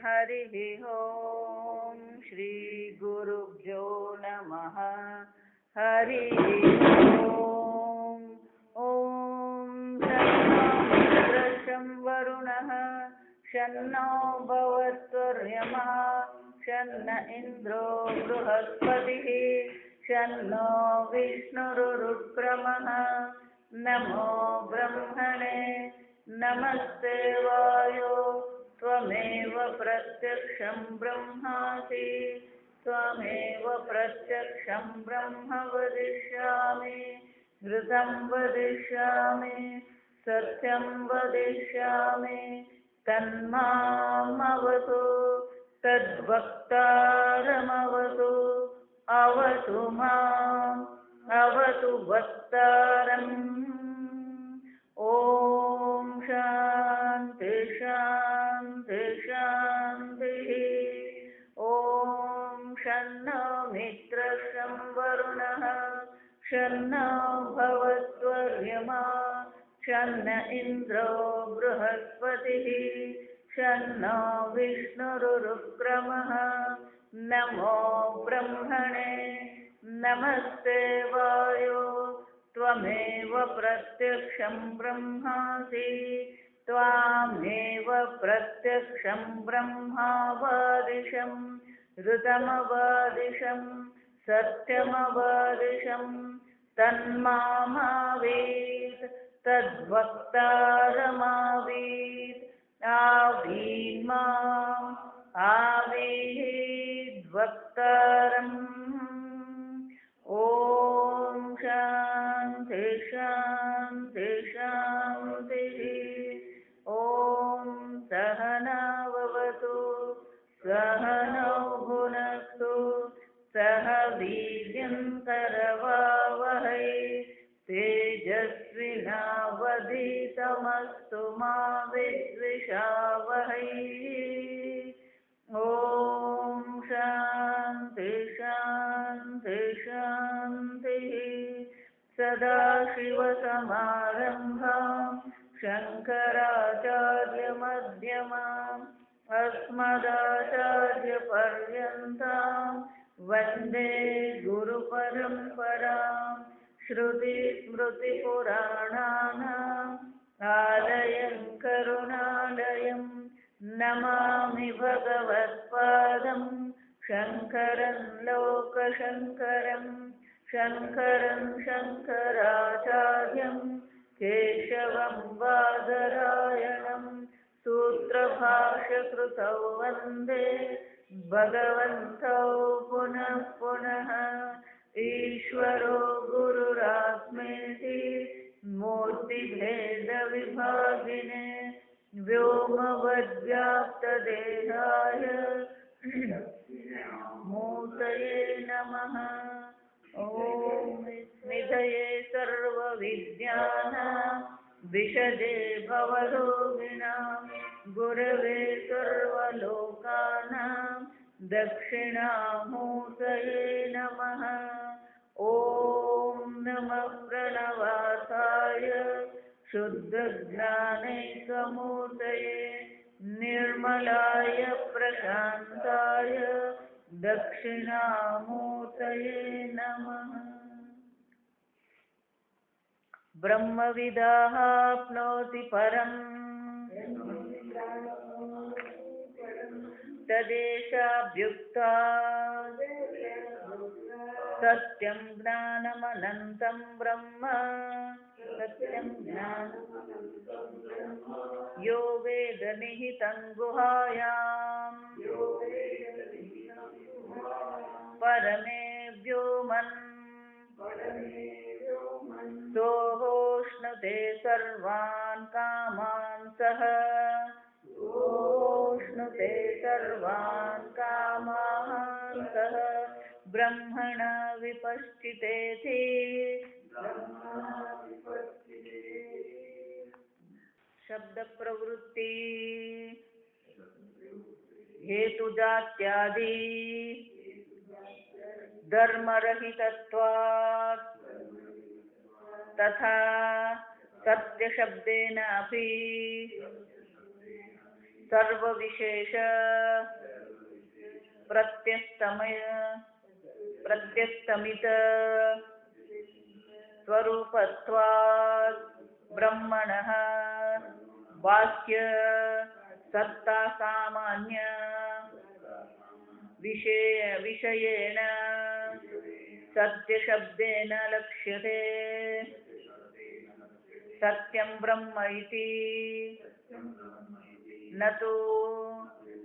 हरिः ओम श्री गुरुभ्यो नमः। हरिः ओम। ओम शं वरुणः शन्नो भवत्वर्यमा शन्न इन्द्रो बृहस्पतिः शन्नो विष्णुरुक्रमः। नमो ब्रह्मणे नमस्ते वायो त्वमेव प्रत्यक्षं ब्रह्मासि त्वमेव प्रत्यक्षं ब्रह्म वदिष्यामि घृतं वदिष्यामि सत्यं वदिष्यामि तन्मामवतु तद्वक्तारमवतु अवतु माम् अवतु वक्तारम्। ओम शांति शांति शांतिः। ओम शन्नो मित्रः शं वरुणः शन्नो भवत्वर्यमा शन्न इन्द्रो बृहस्पतिः शन्नो विष्णुरुक्रमः। नमो ब्रह्मणे नमस्ते वायो त्वमेव प्रत्यक्षं ब्रह्मासि त्वामेव प्रत्यक्षं ब्रह्मावादिशं ऋतमवादिशं सत्यमवादिशं तन्मामावीत् तद्वक्तारमावीत् आवीन्माम् आवीद्वक्तारम्। ओम शांति शांति शांतिः। ओम सहनाववतु सहनौ भुनक्तु सह वीर्यं करवावहै तेजस्विनावधीतमस्तु मा विद्विषावहै। ओम शांति शांति शांतिः। सदाशिवसमारम्भां शङ्कराचार्यमध्यमाम् अस्मदाचार्यपर्यन्तां वन्दे गुरुपरम्परां। श्रुतिस्मृतिपुराणानाम् आलयं करुणालयं नमामि भगवत्पादं शङ्करं लोकशङ्करं शङ्करं शङ्कराचार्यं केशवं बादरायणं सूत्रभाष्यकृतौ वन्दे भगवन्तौ पुनः पुनः। ईश्वरो गुरुरात्मेति मूर्तिभेदविभागिने व्योमवद्व्याप्तदेहाय मूर्तये नमः। ॐ निधये सर्वविद्यानां विशदे भवरोगिणां गुरवे सर्वलोकानां दक्षिणामूर्तये नमः। ॐ नमः प्रणवार्थाय शुद्धज्ञानैकमूर्तये निर्मलाय प्रशान्ताय दक्षिणामूर्तये नमः। ब्रह्मविदाप्नोति परम् तदेशाभ्युक्ता सत्यं ज्ञानमनन्तं ब्रह्म सत्यं ज्ञानम् यो वेद निहितं गुहायां परमे व्योमन् सोऽश्नुते सर्वान् कामान् सः सोऽश्नुते सर्वान् कामान् सः ब्रह्मणा विपश्चितेति शब्द प्रवृत्ति हेतुजात्यादि धर्मरहितत्वात् तथा सत्यशब्देन अपि સર્વ વિશેષ પ્રત્યસ્તમિત સ્વરૂપત્વાદ બ્રહ્મણઃ વાક્ય સત્તા સામાન્ય વિષયેણ સત્ય શબ્દેન લક્ષ્યતે સત્યમ બ્રહ્મ ઇતિ ન તો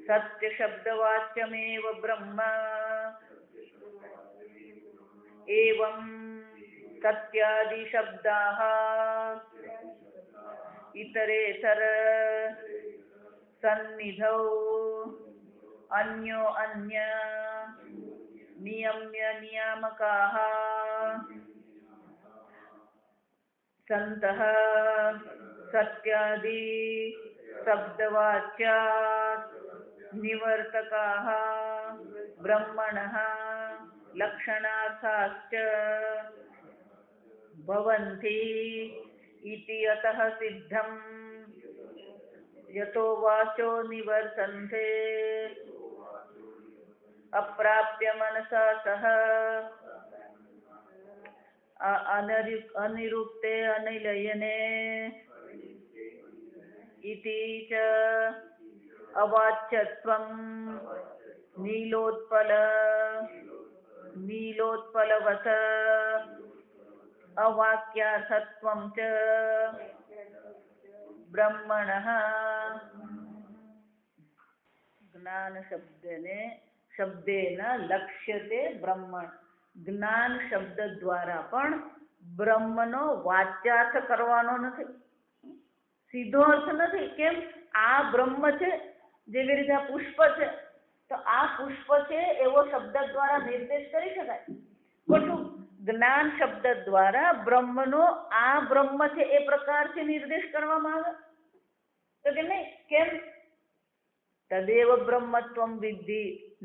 સત્ય શબ્દવાચ્યમેવ બ્રહ્મ એવં સત્યાદિ શબ્દાઃ ઇતરેતર સન્નિધૌ અન્યો અન્ય નિયમ્ય નિયામકાઃ સંતઃ સત્યાદિ શબ્દવાચ્યાत् નિવર્તકાઃ બ્રહ્મણઃ લક્ષણાર્થાશ્ચ ભવન્તિ ઇતિ અતઃ સિદ્ધં યતો વાચો નિવર્તન્તે અપ્રાપ્ય મનસા સહ અનિરુક્તે અનિલયને ઇતિ ચ અવાચ્યત્વં નીલોત્પલવત અવાક્યાર્થત્વં ચ બ્રહ્મણઃ જ્ઞાન શબ્દેન લક્ષ્યતે બ્રહ્મણ. જ્ઞાન શબ્દ દ્વારા પણ બ્રહ્મનો વાચ્યાર્થ કરવાનો નથી, સીધો અર્થ નથી. કેમ? આ બ્રહ્મ છે, જેવી રીતે આ પુષ્પ છે, તો આ પુષ્પ છે એવો શબ્દ દ્વારા નિર્દેશ કરી શકાય. ખોટું. જ્ઞાન શબ્દ દ્વારા બ્રહ્મનો આ બ્રહ્મ છે એ પ્રકારથી નિર્દેશ કરવામાં આવે તો કે નહીં. કેમ? તદેવ બ્રહ્મત્વમ વિદ્ધિ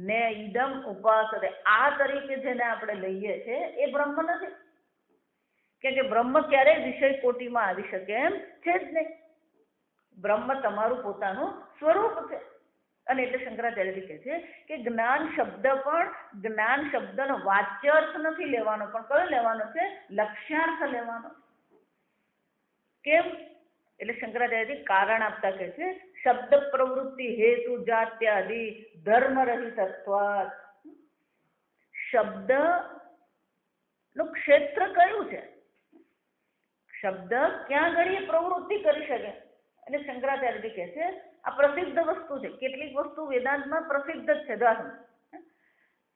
ને ઇદમ ઉપાસતે. આ તરીકે જેને આપણે લઈએ છે એ બ્રહ્મ નથી, કેમ કે બ્રહ્મ ક્યારેય વિષય કોટીમાં આવી શકે એમ છે જ નહીં. બ્રહ્મ તમારું પોતાનું સ્વરૂપ છે. અને એટલે શંકરાચાર્યજી કહે છે કે જ્ઞાન શબ્દ પણ જ્ઞાન શબ્દનો વાચ્યાર્થ નથી લેવાનો, પણ કયો લેવાનો છે? લક્ષ્યાર્થ લેવાનો. કેમ? એટલે શંકરાચાર્યજી કારણ આપતા કહે છે શબ્દ પ્રવૃત્તિ હેતુ જાત્યાદિ ધર્મ રહિતત્વાત્. શબ્દ નું ક્ષેત્ર કયું છે? શબ્દ ક્યાં ઘડીએ પ્રવૃત્તિ કરી શકે? એટલે શંકરાચાર્યજી કહે છે આ પ્રસિદ્ધ વસ્તુ છે. કેટલીક વસ્તુ વેદાંતમાં પ્રસિદ્ધ જ છે.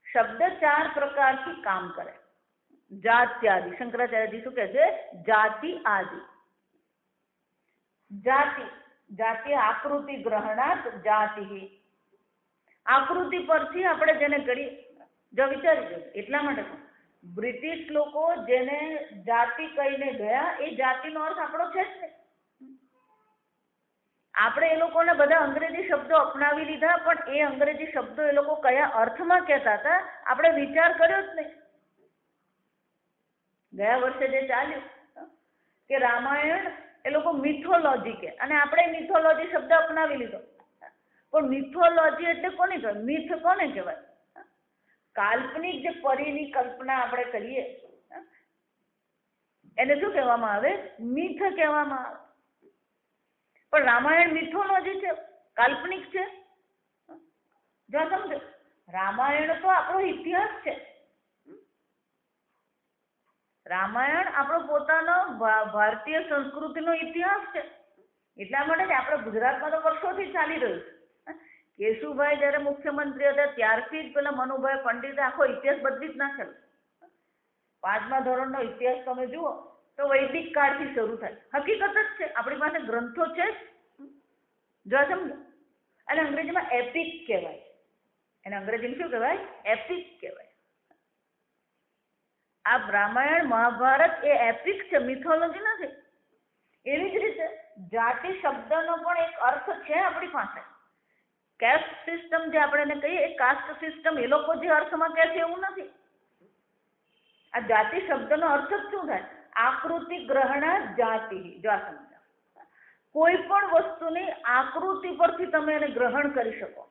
શબ્દ 4 પ્રકારથી કામ કરે. જાત્યાદિ. શંકરાચાર્યજી શું કહે છે? જાતિ આદિ. જાતિ આકૃતિ ગ્રહણાત જાતિ. આકૃતિ પરથી આપણે જેને કરીએ જો વિચારી જો. એટલા માટે બ્રિટિશ લોકો જેને જાતિ કહીને ગયા એ જાતિનો અર્થ આપણો છે જ નહીં. આપણે એ લોકોને બધા અંગ્રેજી શબ્દો અપનાવી લીધા, પણ એ અંગ્રેજી શબ્દો એ લોકો કયા અર્થમાં કહેતા હતા આપણે વિચાર કર્યો જ નહીં. ગયા વર્ષે જે ચાલ્યું કે રામાયણ એ લોકો મિથોલોજી કે, અને આપણે મિથોલોજી શબ્દ અપનાવી લીધો. પણ મિથોલોજી એટલે કોને કહેવાય? મિથ કોને કહેવાય? કાલ્પનિક જે પરીની કલ્પના આપણે કરીએ એને શું કહેવામાં આવે? મિથ કહેવામાં આવે. પણ રામાયણ મિથોલોજી છે, કાલ્પનિક છે. જો સમજો, રામાયણ તો આપણો ઇતિહાસ છે. રામાયણ આપણો પોતાનો ભારતીય સંસ્કૃતિનો ઇતિહાસ છે. એટલા માટે જ આપણે ગુજરાતમાં તો વર્ષોથી ચાલી રહ્યું છે. કેશુભાઈ જયારે મુખ્યમંત્રી હતા ત્યારથી જ પેલા મનુભાઈ પંડિતે આખો ઇતિહાસ બદલી જ નાખેલો. 5મા ધોરણનો ઇતિહાસ તમે જુઓ તો વૈદિક કાળથી શરૂ થાય. હકીકત જ છે, આપણી પાસે ગ્રંથો છે જ. જો સમજો. અને અંગ્રેજીમાં એપિક કહેવાય. એને અંગ્રેજીમાં શું કહેવાય? એપિક કહેવાય. આ રામાયણ મહાભારત એ એપિક છે, મિથોલોજી નથી. એવી જ રીતે જાતિ શબ્દનો પણ એક અર્થ છે આપણી પાસે. કેસ્ટ સિસ્ટમ જે આપણે એને કહીએ એ કાસ્ટ સિસ્ટમ એ લોકો જે અર્થમાં કહે છે એવું નથી. આ જાતિ શબ્દનો અર્થ જ શું થાય? આકૃતિ ગ્રહણા જાતિ. જો સમજો, કોઈ પણ વસ્તુની આકૃતિ પરથી તમે એને ગ્રહણ કરી શકો.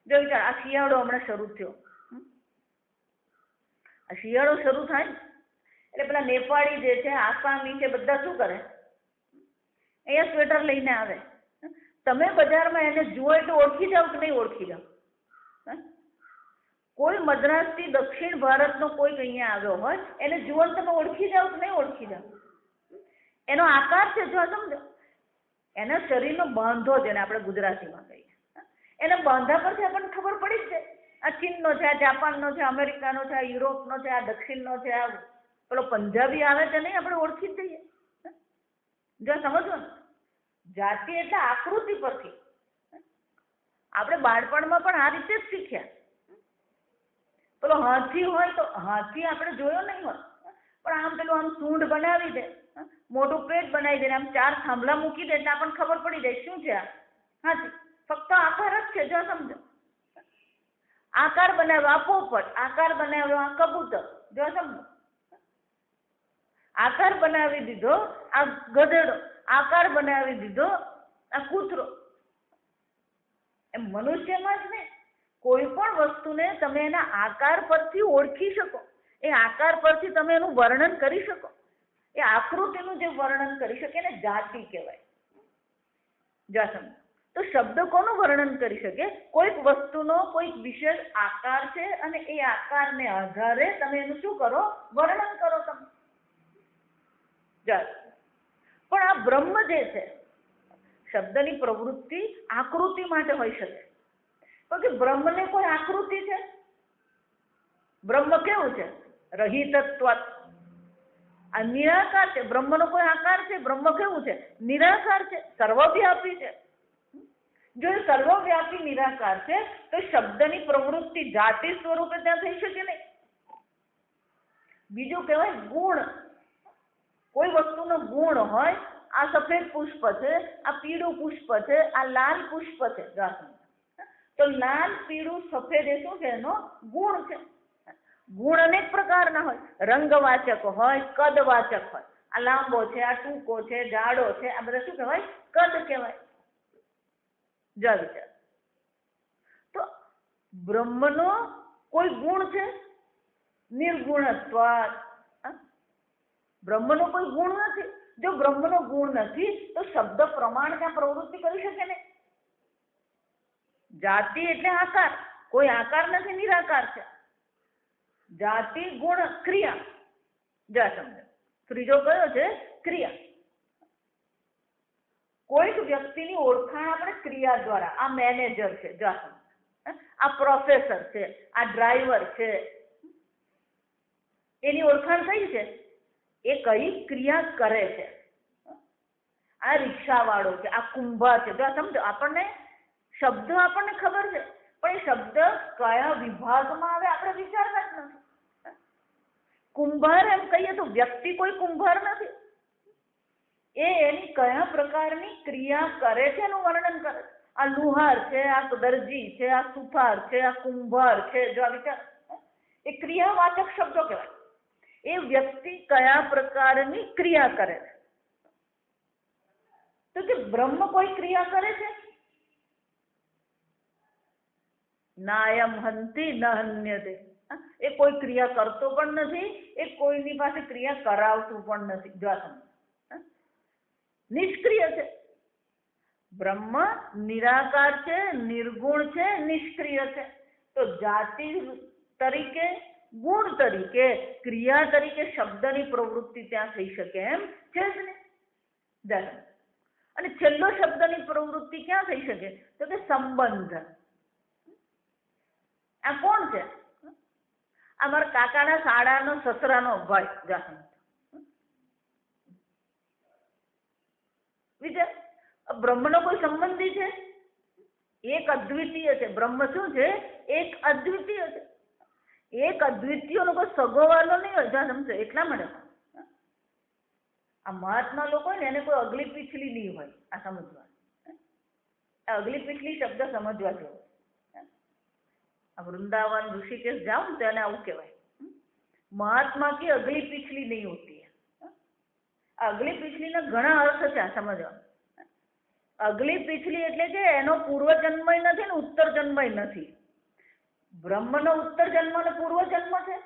જો વિચાર, આ શિયાળો હમણાં શરૂ થયો. આ શિયાળો શરૂ થાય એટલે પેલા નેપાળી જે છે, આસામી છે, બધા શું કરે? અહીંયા સ્વેટર લઈને આવે. તમે બજારમાં એને જુઓ એટલે ઓળખી જાઓ કે નહીં ઓળખી જાઓ? કોઈ મદ્રાસથી દક્ષિણ ભારતનો કોઈ અહીંયા આવ્યો હોય એને જુઓ તમે ઓળખી જાઓ કે નહીં ઓળખી જાઓ? એનો આકાર છે, જો સમજો, એના શરીરનો બાંધો, જેને આપણે ગુજરાતીમાં કહીએ, એના બાંધા પરથી આપણને ખબર પડી જ જાય. આ ચીનનો છે, આ જાપાનનો છે, અમેરિકાનો છે, આ યુરોપનો છે, આ દક્ષિણનો છે, આ પેલો પંજાબી આવે છે નહીં, આપણે ઓળખી જ જઈએ. જો સમજો ને, જાતિ એટલે આકૃતિ પરથી. આપણે બાળપણમાં પણ આ રીતે જ શીખ્યા. પેલો હાથી હોય તો હાથી આપણે જોયો નહીં હોય, પણ આમ પેલું આમ સૂંઢ બનાવી દે, મોટું પેટ બનાવી દે, આમ 4 થાંભલા મૂકી દે એટલે આપણને ખબર પડી જાય શું છે આ હાથી. ફક્ત આકાર જ છે, જો સમજો. આકાર બનાવ્યો આ પોપટ, આકાર બનાવ્યો આ કબૂતર, જો સમજો. આકાર બનાવી દીધો આ ગધેડો, આકાર બનાવી દીધો આ કૂતરો. એમ મનુષ્યમાં જ નહીં, કોઈ પણ વસ્તુને તમે એના આકાર પરથી ઓળખી શકો. એ આકાર પરથી તમે એનું વર્ણન કરી શકો. એ આકૃતિનું જે વર્ણન કરી શકે એને જાતિ કહેવાય. જા સમજો. તો શબ્દ કોનું વર્ણન કરી શકે? કોઈક વસ્તુનો કોઈક વિશેષ આકાર છે અને એ આકારને આધારે તમે એનું શું કરો? વર્ણન કરો તમે. પણ આ બ્રહ્મ જે છે, શબ્દની પ્રવૃત્તિ આકૃતિ માટે હોઈ શકે. તો કે બ્રહ્મને કોઈ આકૃતિ છે? બ્રહ્મ કેવું છે? રહિતત્વાત. આ નિરાકાર છે. બ્રહ્મનો કોઈ આકાર છે? બ્રહ્મ કેવું છે? નિરાકાર છે, સર્વવ્યાપી છે. જો એ સર્વવ્યાપી નિરાકાર છે તો શબ્દની પ્રવૃત્તિ જાતિ સ્વરૂપે ત્યાં થઈ શકે નહીં. બીજું કહેવાય ગુણ. કોઈ વસ્તુનો ગુણ હોય, આ સફેદ પુષ્પ છે, આ પીળું પુષ્પ છે, આ લાલ પુષ્પ છે, તો લાલ, પીળું, સફેદ એ શું છે? એનો ગુણ છે. ગુણ અનેક પ્રકારના હોય, રંગવાચક હોય, કદવાચક હોય. આ લાંબો છે, આ ટૂંકો છે, જાડો છે, આ બધા શું કહેવાય? કદ કહેવાય. જો વિચાર, તો બ્રહ્મનો કોઈ ગુણ છે? નિર્ગુણત્વ. બ્રહ્મનો કોઈ ગુણ નથી. જો બ્રહ્મનો ગુણ નથી તો શબ્દ પ્રમાણ ત્યાં પ્રવૃત્તિ કરી શકે ને. જાતિ એટલે આકાર. કોઈ આકાર નથી, નિરાકાર છે. જાતિ, ગુણ, ક્રિયા. જા સમજો. ત્રીજો કયો છે? ક્રિયા. કોઈક વ્યક્તિની ઓળખાણ આપણે ક્રિયા દ્વારા. આ મેનેજર છે, જા સમજો. આ પ્રોફેસર છે, આ ડ્રાઈવર છે, એની ઓળખાણ કઈ છે? એ કઈ ક્રિયા કરે છે. આ રિક્ષાવાળો છે, આ કુંભાર છે, જો સમજો. આપણને શબ્દ આપણને ખબર છે, પણ એ શબ્દ કયા વિભાગમાં આવે આપણે વિચારતા જ નથી. કુંભાર એમ કહીએ તો વ્યક્તિ કોઈ કુંભાર નથી. એ એની કયા પ્રકારની ક્રિયા કરે છે એનું વર્ણન કરે. આ લુહાર છે, આ દરજી છે, આ સુથાર છે, આ કુંભાર છે, જો આ વિચાર. એ ક્રિયાવાચક શબ્દો કહેવાય. એ વ્યક્તિ કયા પ્રકારની ક્રિયા કરે છે. તો કે બ્રહ્મ કોઈ ક્રિયા કરે છે? નાયમ હંતિ ન હન્યતે. એ કોઈ ક્રિયા કરતો પણ નથી, એ કોઈની પાસે ક્રિયા કરાવતું પણ નથી. જો સમજ, નિષ્ક્રિય છે. બ્રહ્મ નિરાકાર છે, નિર્ગુણ છે, નિષ્ક્રિય છે. તો જાતિ તરીકે, ગુણ તરીકે, ક્રિયા તરીકે શબ્દની પ્રવૃત્તિ ત્યાં થઈ શકે એમ છે જ ને. અને છેલ્લો શબ્દની પ્રવૃત્તિ ક્યાં થઈ શકે? તો કે સંબંધ. આ કોણ છે? આ મારા કાકાના શાળાનો સસરાનો ભાઈ. જા વિચાર, બ્રહ્મનો કોઈ સંબંધી છે? એક અદ્વિતીય છે. બ્રહ્મ શું છે? એક અદ્વિતીય છે. એક અદ્વિતીયનો કોઈ સગોવાલો નહીં હોય. જ્યાં સમજો, એટલા માટે આ મહાત્મા લોકો હોય ને એને કોઈ અગલી પીછલી નહીં હોય. આ સમજવા, અગલી પીછલી શબ્દ સમજવા જેવો. આ વૃંદાવન, ઋષિકેશ જાઓ ને તો એને આવું કહેવાય, મહાત્મા की अगली पिछली नहीं होती है. અગલી પિછલીના ઘણા અર્થ છે, સમજો. અગલી પિછલી એટલે કે એનો પૂર્વજન્મય નથી ને ઉત્તર જન્મય નથી. બ્રહ્મનો ઉત્તર જન્મ ને પૂર્વજન્મ છે,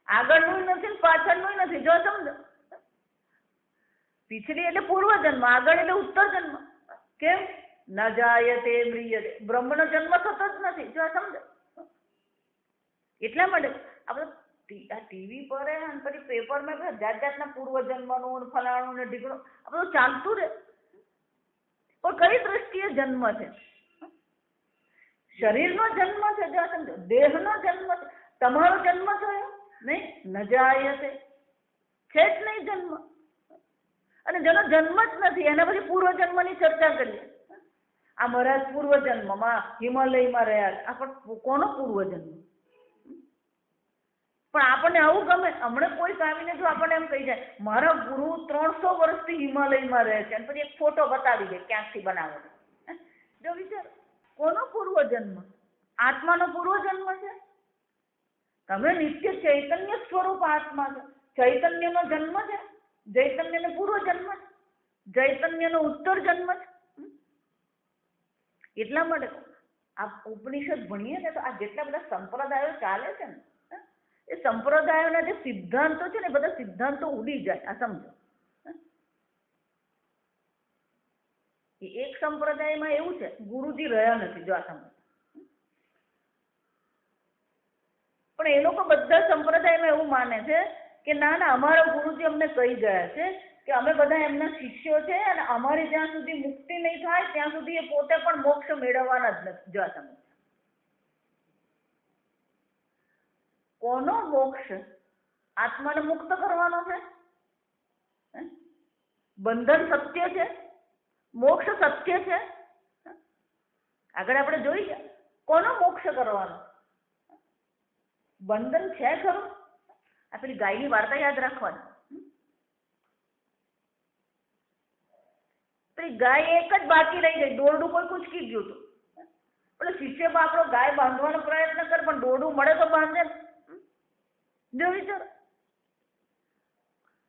આગળનું નથી ને પાછળનું નથી. જો સમજો, પિછલી એટલે પૂર્વજન્મ, આગળ એટલે ઉત્તર જન્મ. કેમ? ન જાયતે મ્રિયતે, બ્રહ્મનો જન્મ થતો જ નથી. જો સમજો, એટલા માટે આપણે આ ટીવી પર અને પછી પેપરમાં જાત જાતના પૂર્વજન્મનું ફલાણું ને ઢીકણું આ બધું ચાલતું રહે. પણ કઈ દ્રષ્ટિએ જન્મ છે? શરીરનો જન્મ છે. જો સમજો, દેહનો જન્મ છે. તમારો જન્મ થયો નહીં, ન જાયતે છે જ નહીં જન્મ. અને જેનો જન્મ જ નથી એના પછી પૂર્વજન્મની ચર્ચા કરીએ. આ મહારાજ પૂર્વજન્મમાં હિમાલયમાં રહ્યા, આ પણ કોનો પૂર્વજન્મ? પણ આપણને આવું ગમે. હમણાં કોઈ આવીને જો આપણને એમ કહી જાય મારા ગુરુ 300 વર્ષથી હિમાલયમાં રહે છે, અને પછી એક ફોટો બતાવી દે ક્યાંકથી બનાવેલો. જો વિચાર, કોનો પૂર્વજન્મ? આત્માનો પૂર્વજન્મ છે. તમે નિત્ય ચૈતન્ય સ્વરૂપ આત્મા છો. ચૈતન્યનો જન્મ છે, ચૈતન્યનો પૂર્વજન્મ છે, ચૈતન્યનો ઉત્તર જન્મ છે. એટલા માટે આ ઉપનિષદ ભણીએ ને તો આ જેટલા બધા સંપ્રદાયો ચાલે છે ને, એ સંપ્રદાયોના જે સિદ્ધાંતો છે ને, બધા સિદ્ધાંતો ઉડી જાય. આ સમજો, એક સંપ્રદાયમાં એવું છે ગુરુજી રહ્યા નથી. જો આ સમજો, પણ એ લોકો બધા સંપ્રદાયમાં એવું માને છે કે ના ના, અમારા ગુરુજી અમને કહી ગયા છે કે અમે બધા એમના શિષ્યો છે અને અમારી જ્યાં સુધી મુક્તિ નહીં થાય ત્યાં સુધી એ પોતે પણ મોક્ષ મેળવવાના જ નથી. જો આ સમજો, કોનો મોક્ષ? આત્માને મુક્ત કરવાનો છે. બંધન સત્ય છે, મોક્ષ સત્ય છે. આગળ આપણે જોઈ ગયા, કોનો મોક્ષ કરવાનો? બંધન છે ખરું? આ પેલી ગાયની વાર્તા યાદ રાખવાની. પેલી ગાય એક જ બાકી રહી ગઈ, દોરડું કોઈ કૂચકી ગયું હતું. પેલો શિષ્ય બાપડો ગાય બાંધવાનો પ્રયત્ન કર, પણ દોરડું મળે તો બાંધે. જો વિચાર,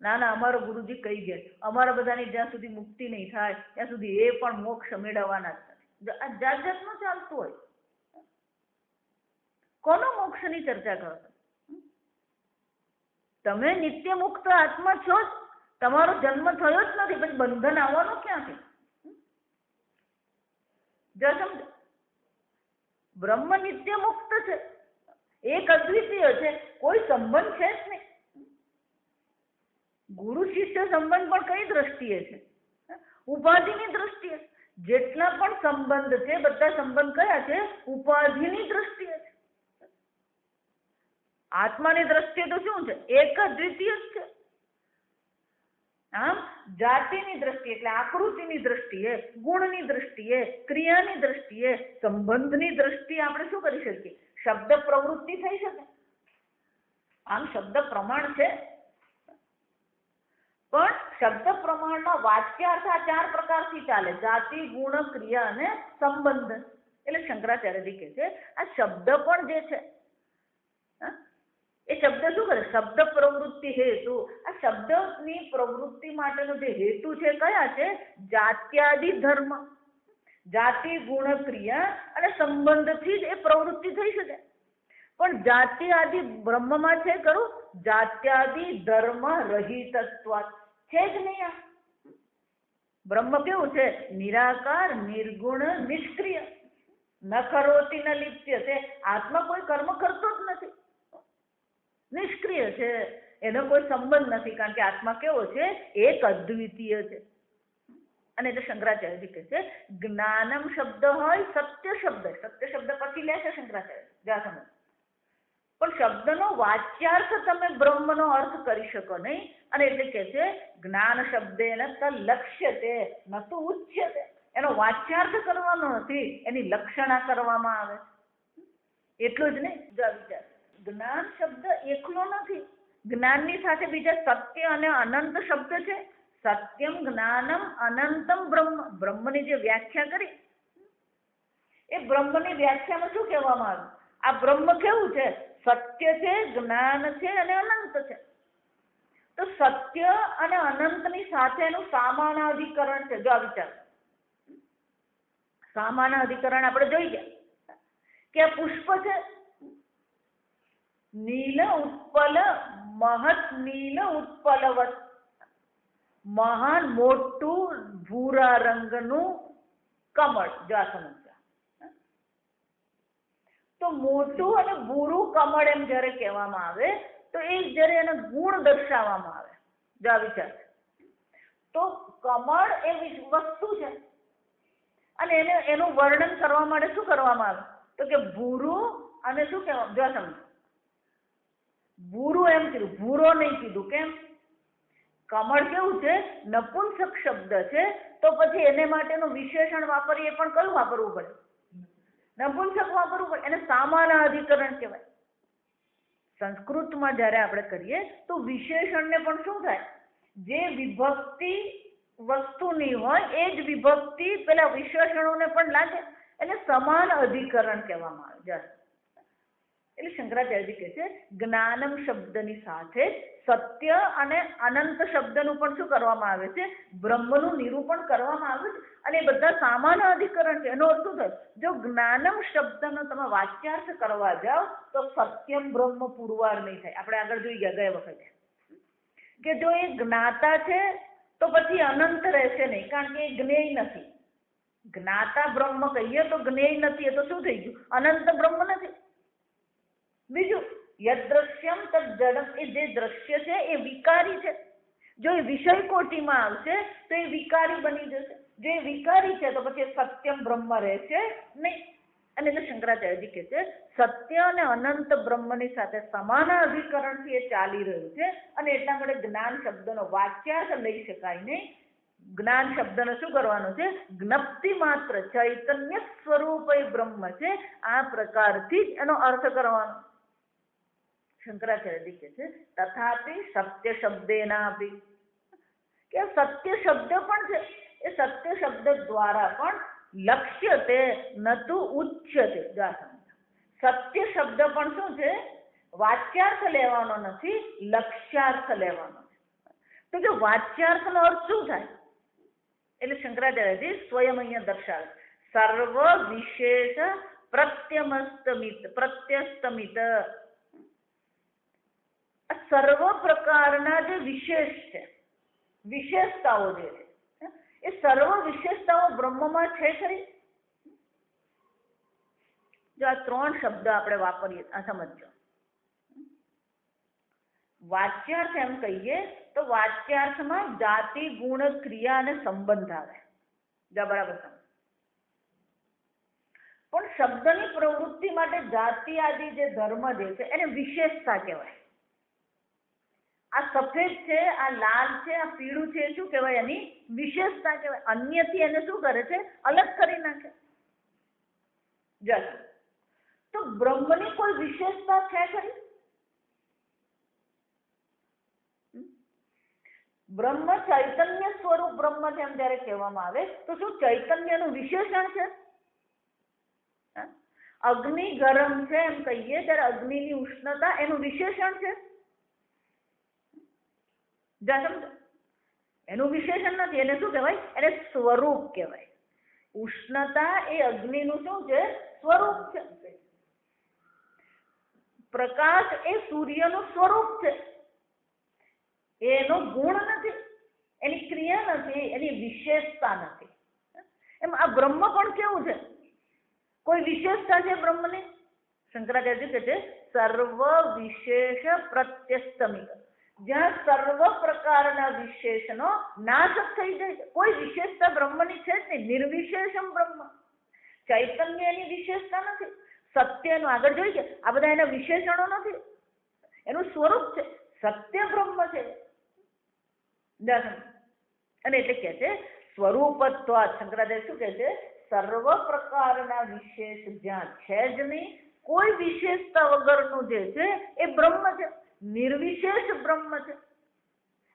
ના ના, અમારો ગુરુજી કહી ગયા અમારા બધાની જ્યાં સુધી મુક્તિ નહીં થાય ત્યાં સુધી એ પણ મોક્ષ મેળવવાના જ નથી. આ જાત જાતનું ચાલતું હોય. કોનો મોક્ષની ચર્ચા કરો? તમે નિત્ય મુક્ત આત્મા છો જ, તમારો જન્મ થયો જ નથી, પછી બંધન આવવાનું ક્યાંથી? જો સમજો, બ્રહ્મ નિત્ય મુક્ત છે, એક અદ્વિતીય છે, કોઈ સંબંધ છે જ નહીં. ગુરુ શિષ્ય સંબંધ પણ કઈ દ્રષ્ટિએ છે? ઉપાધિની દ્રષ્ટિએ. જેટલા પણ સંબંધ છે બધા સંબંધ કયા છે? ઉપાધિની દ્રષ્ટિએ છે. આત્માની દ્રષ્ટિએ તો શું છે? એક અદ્વિતીય જ છે. આમ જાતિની દ્રષ્ટિએ એટલે આકૃતિની દ્રષ્ટિએ, ગુણની દ્રષ્ટિએ, ક્રિયાની દ્રષ્ટિએ, સંબંધની દ્રષ્ટિએ આપણે શું કરી શકીએ? શબ્દ પ્રવૃત્તિ થઈ શકે. આમ શબ્દ પ્રમાણ છે, પણ શબ્દ પ્રમાણમાં વાચ્યાર્થ આ 4 પ્રકારથી ચાલે: જાતિ, ગુણ, ક્રિયા અને સંબંધ. એટલે શંકરાચાર્યજી કહે છે આ શબ્દ પણ જે છે એ શબ્દ શું કરે? શબ્દ પ્રવૃત્તિ હેતુ. આ શબ્દની પ્રવૃત્તિ માટેનો જે હેતુ છે કયા છે? જાત્યાદિ ધર્મ. જાતિ, ગુણ, ક્રિયા અને સંબંધથી જ એ પ્રવૃત્તિ થઈ શકે. પણ જાતિ આદિ બ્રહ્મમાં છે ખરું? જાત્યાદિ ધર્મ રહિતત્વ છે જ નહીં. આ બ્રહ્મ કેવું છે? નિરાકાર, નિર્ગુણ, નિષ્ક્રિય. ન કરોતિ ન લિપ્યતે. આત્મા કોઈ કર્મ કરતો જ નથી, નિષ્ક્રિય છે, એનો કોઈ સંબંધ નથી. કારણ કે આત્મા કેવો છે? એક અદ્વિતીય છે. અને એટલે શંકરાચાર્યજી કહે છે જ્ઞાનમ શબ્દ હોય સત્ય શબ્દ. સત્ય શબ્દ પછી લે છે શંકરાચાર્ય. જા સમજ. પણ શબ્દનો વાચ્યાર્થ તમે બ્રહ્મનો અર્થ કરી શકો નહીં. અને એટલે કે છે જ્ઞાન શબ્દેન તલ્લક્ષ્યતે ન તુ ઉચ્યતે. એનો વાચ્યાર્થ કરવાનો નથી, એની લક્ષણા કરવામાં આવે. એટલું જ નહીં. વિચાર, જ્ઞાન શબ્દ એકલો નથી, જ્ઞાનની સાથે બીજા સત્ય અને અનંત શબ્દ છે. સત્યમ જ્ઞાનમ અનંતમ બ્રહ્મ. બ્રહ્મની જે વ્યાખ્યા કરી એ બ્રહ્મની વ્યાખ્યામાં શું કહેવામાં આવ્યું? આ બ્રહ્મ કેવું છે? સત્ય છે, જ્ઞાન છે અને અનંત છે. તો સત્ય અને અનંતની સાથેનું સામાન અધિકરણ છે. જો આ વિચાર, સામાન અધિકરણ આપણે જોઈ ગયા કે આ પુષ્પ છે, નીલ ઉત્પલ મહત નીલ ઉત્પલવત, મહાન મોટું ભૂરા રંગનું કમળ. જો આ સમજ્યા, તો મોટું અને ભૂરું કમળ એમ જયારે કહેવામાં આવે તો એ જયારે એના ગુણ દર્શાવવામાં આવે. જો આ વિચાર, તો કમળ એ વસ્તુ છે અને એનું વર્ણન કરવા માટે શું કરવામાં આવે તો કે ભૂરું અને શું કહેવાય. જો સમજ, ભૂરું એમ કીધું, ભૂરો નહીં કીધું. કેમ? કમળ કેવું છે? નપુંસક શબ્દ છે, તો પછી એને માટેનું વિશેષણ વાપરીએ પણ કયું વાપરવું પડે? નપુંસક વાપરવું પડે. એને સામાન અધિકરણ કહેવાય. સંસ્કૃતમાં જ્યારે આપણે કરીએ તો વિશેષણને પણ શું થાય? જે વિભક્તિ વસ્તુની હોય એ જ વિભક્તિ પેલા વિશેષણોને પણ લાગે, એને સમાન અધિકરણ કહેવામાં આવે. એટલે શંકરાચાર્યજી કહે છે જ્ઞાનમ શબ્દની સાથે સત્ય અને અનંત શબ્દનું પણ શું કરવામાં આવે છે? બ્રહ્મનું નિરૂપણ કરવામાં આવે છે. અને એ બધા સામાન અધિકરણ છે. એનો અર્થ શું થાય? જો જ્ઞાનમ શબ્દનો તમે વાચ્યાર્થ કરવા જાઓ તો સત્યમ બ્રહ્મ પુરવાર નહીં થાય. આપણે આગળ જોઈ ગયા ગયા વખતે કે જો એ જ્ઞાતા છે તો પછી અનંત રહેશે નહીં, કારણ કે એ જ્ઞેય નથી. જ્ઞાતા બ્રહ્મ કહીએ તો જ્ઞેય નથી, એ તો શું થઈ ગયું? અનંત બ્રહ્મ નથી. બીજું, યદ્રશ્યમ તદ જડમ, એ જે દ્રશ્ય છે એ વિકારી છે. જો એ વિષય કોટીમાં આવશે તો એ વિકારી બની જશે. જો એ વિકારી છે તો પછી સત્યમ બ્રહ્મ રહેશે નહીં. અને એટલે શંકરાચાર્યજી કહે છે સત્ય અને અનંત બ્રહ્મની સાથે સમાન અધિકરણથી એ ચાલી રહ્યું છે. અને એટલા માટે જ્ઞાન શબ્દનો વાચ્યાર્થ લઈ શકાય નહીં. જ્ઞાન શબ્દને શું કરવાનું છે? જ્ઞપ્તિ માત્ર ચૈતન્ય સ્વરૂપ એ બ્રહ્મ છે, આ પ્રકારથી જ એનો અર્થ કરવાનો. શંકરાચાર્યજી કહે છે તથાપી સત્ય શબ્દેનાપી, કે સત્ય શબ્દ પણ છે એ સત્ય શબ્દ દ્વારા પણ લક્ષ્યતે નતુ ઉચ્યતે. સત્ય શબ્દ પણ શું છે? વાચ્યાર્થ લેવાનો નથી, લક્ષ્યાર્થ લેવાનો છે. તો કે વાચ્યાર્થનો અર્થ શું થાય? એટલે શંકરાચાર્યજી સ્વયં અહીંયા દર્શાવે સર્વ વિશેષ પ્રત્યસ્તમિત. સર્વ પ્રકારના જે વિશેષ છે, વિશેષતાઓ જે છે એ સર્વ વિશેષતાઓ બ્રહ્મમાં છે ખરી? જો આ ત્રણ શબ્દ આપણે વાપરીએ, આ સમજો. વાચ્યાર્થ એમ કહીએ તો વાચ્યાર્થમાં જાતિ ગુણ ક્રિયા અને સંબંધ આવે. બરાબર સમજ. પણ શબ્દની પ્રવૃત્તિ માટે જાતિ આદિ જે ધર્મ જે છે એને વિશેષતા કહેવાય. આ સફેદ છે, આ લાલ છે, આ પીળું છે, શું કહેવાય? એની વિશેષતા કહેવાય. અન્યથી એને શું કરે છે? અલગ કરી નાખે. તો બ્રહ્મની કોઈ વિશેષતા છે ખરી? બ્રહ્મ ચૈતન્ય સ્વરૂપ બ્રહ્મ છે એમ જયારે કહેવામાં આવે તો શું ચૈતન્યનું વિશેષણ છે? અગ્નિ ગરમ છે એમ કહીએ ત્યારે અગ્નિની ઉષ્ણતા એનું વિશેષણ છે? એનું વિશેષણ નથી. એને શું કહેવાય? એને સ્વરૂપ કહેવાય. ઉષ્ણતા એ અગ્નિનું શું છે? સ્વરૂપ છે. પ્રકાશ એ સૂર્યનું સ્વરૂપ છે. એનો ગુણ નથી, એની ક્રિયા નથી, એની વિશેષતા નથી. એમ આ બ્રહ્મ પણ કેવું છે? કોઈ વિશેષતા છે બ્રહ્મની? શંકરાચાર્ય કહે છે સર્વ વિશેષ પ્રત્યસ્તમિત. જ્યાં સર્વ પ્રકારના વિશેષનો નાશ થઈ જાય છે, કોઈ વિશેષતા બ્રહ્મની છે જ નહીં. નિર્વિશેષમ બ્રહ્મ. ચૈતન્ય એની વિશેષતા નથી. સત્યનું આગળ જોઈ કે આ બધા એના વિશેષણો નથી, એનું સ્વરૂપ છે. સત્ય બ્રહ્મ છે. અને એટલે કે છે સ્વરૂપત્વાત. શંકરાચાર્ય શું કહે છે? સર્વ પ્રકારના વિશેષ જ્યાં છે જ નહીં, કોઈ વિશેષતા વગરનું જે છે એ બ્રહ્મ છે. નિર્વિશેષ બ્રહ્મ છે.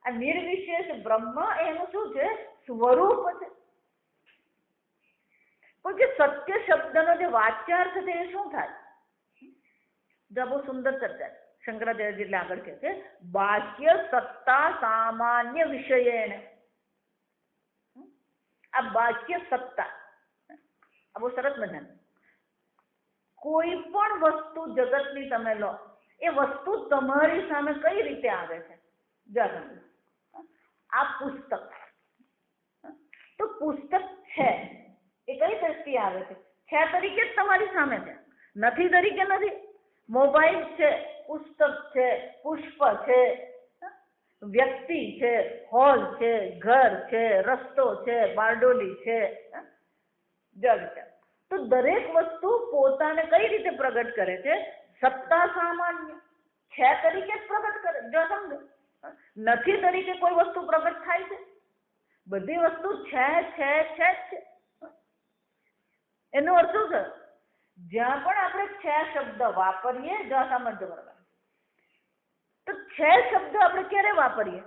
આ નિર્વિશેષ બ્રહ્મ એનું શું છે? સ્વરૂપ છે. પણ જે સત્ય શબ્દનો જે વાચ્યાર્થ છે એ શું થાય? બહુ સુંદર ચર્ચા. શંકરાચાર્ય એટલે આગળ કહે છે બાહ્ય સત્તા સામાન્ય વિષયેણ. આ બાહ્ય સત્તા આ બહુ સરસ મજાનું. કોઈ પણ વસ્તુ જગતની તમે લો, એ વસ્તુ તમારી સામે કઈ રીતે આવે છે. આ પુસ્તક, તો પુસ્તક છે એ કઈ દ્રષ્ટિએ આવે છે તરીકે જ તમારી સામે છે, નથી તરીકે નથી. મોબાઈલ છે, પુસ્તક છે, પુષ્પ છે, વ્યક્તિ છે, હોલ છે, ઘર છે, રસ્તો છે, બારડોલી છે. તો દરેક વસ્તુ પોતાને કઈ રીતે પ્રગટ કરે છે? સત્તા સામાન્ય છે તરીકે જ પ્રગટ કરે. જો સમજો, નથી તરીકે કોઈ વસ્તુ પ્રગટ થાય છે? બધી વસ્તુ છે છે છે જ છે. એનો અર્થ શું છે? જ્યાં પણ આપણે છે શબ્દ વાપરીએ, જો સમજો બરાબર, તો છે શબ્દ આપણે ક્યારે વાપરીએ?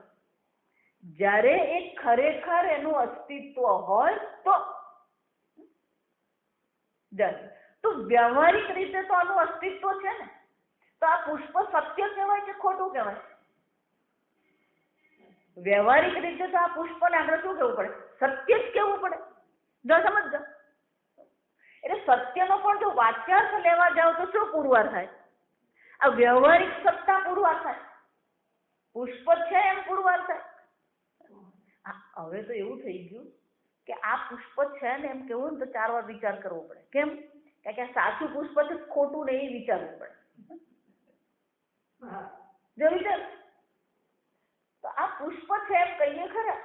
જ્યારે એ ખરેખર એનું અસ્તિત્વ હોય તો. તો વ્યવહારિક રીતે તો આનું અસ્તિત્વ છે ને. તો આ પુષ્પ સત્ય કહેવાય કે ખોટું કહેવાય? વ્યવહારિક રીતે તો આ પુષ્પને આપણે શું કહેવું પડે? સત્ય જ કહેવું પડે. જો સમજો, એટલે સત્યનો પણ જો વાચ્યાર્થ લેવા જાવ તો શું પુરવાર થાય? આ વ્યવહારિક સત્તા પુરવાર થાય. પુષ્પ છે એમ પુરવાર થાય. હવે તો એવું થઈ ગયું કે આ પુષ્પ છે ને એમ કેવું ને તો 4 વાર વિચાર કરવો પડે. કેમ? કારણ કે આ સાચું પુષ્પ છે ખોટું ને એ વિચારવું પડે. જો વિચાર, તો આ પુષ્પ છે એમ કહીએ ખરા,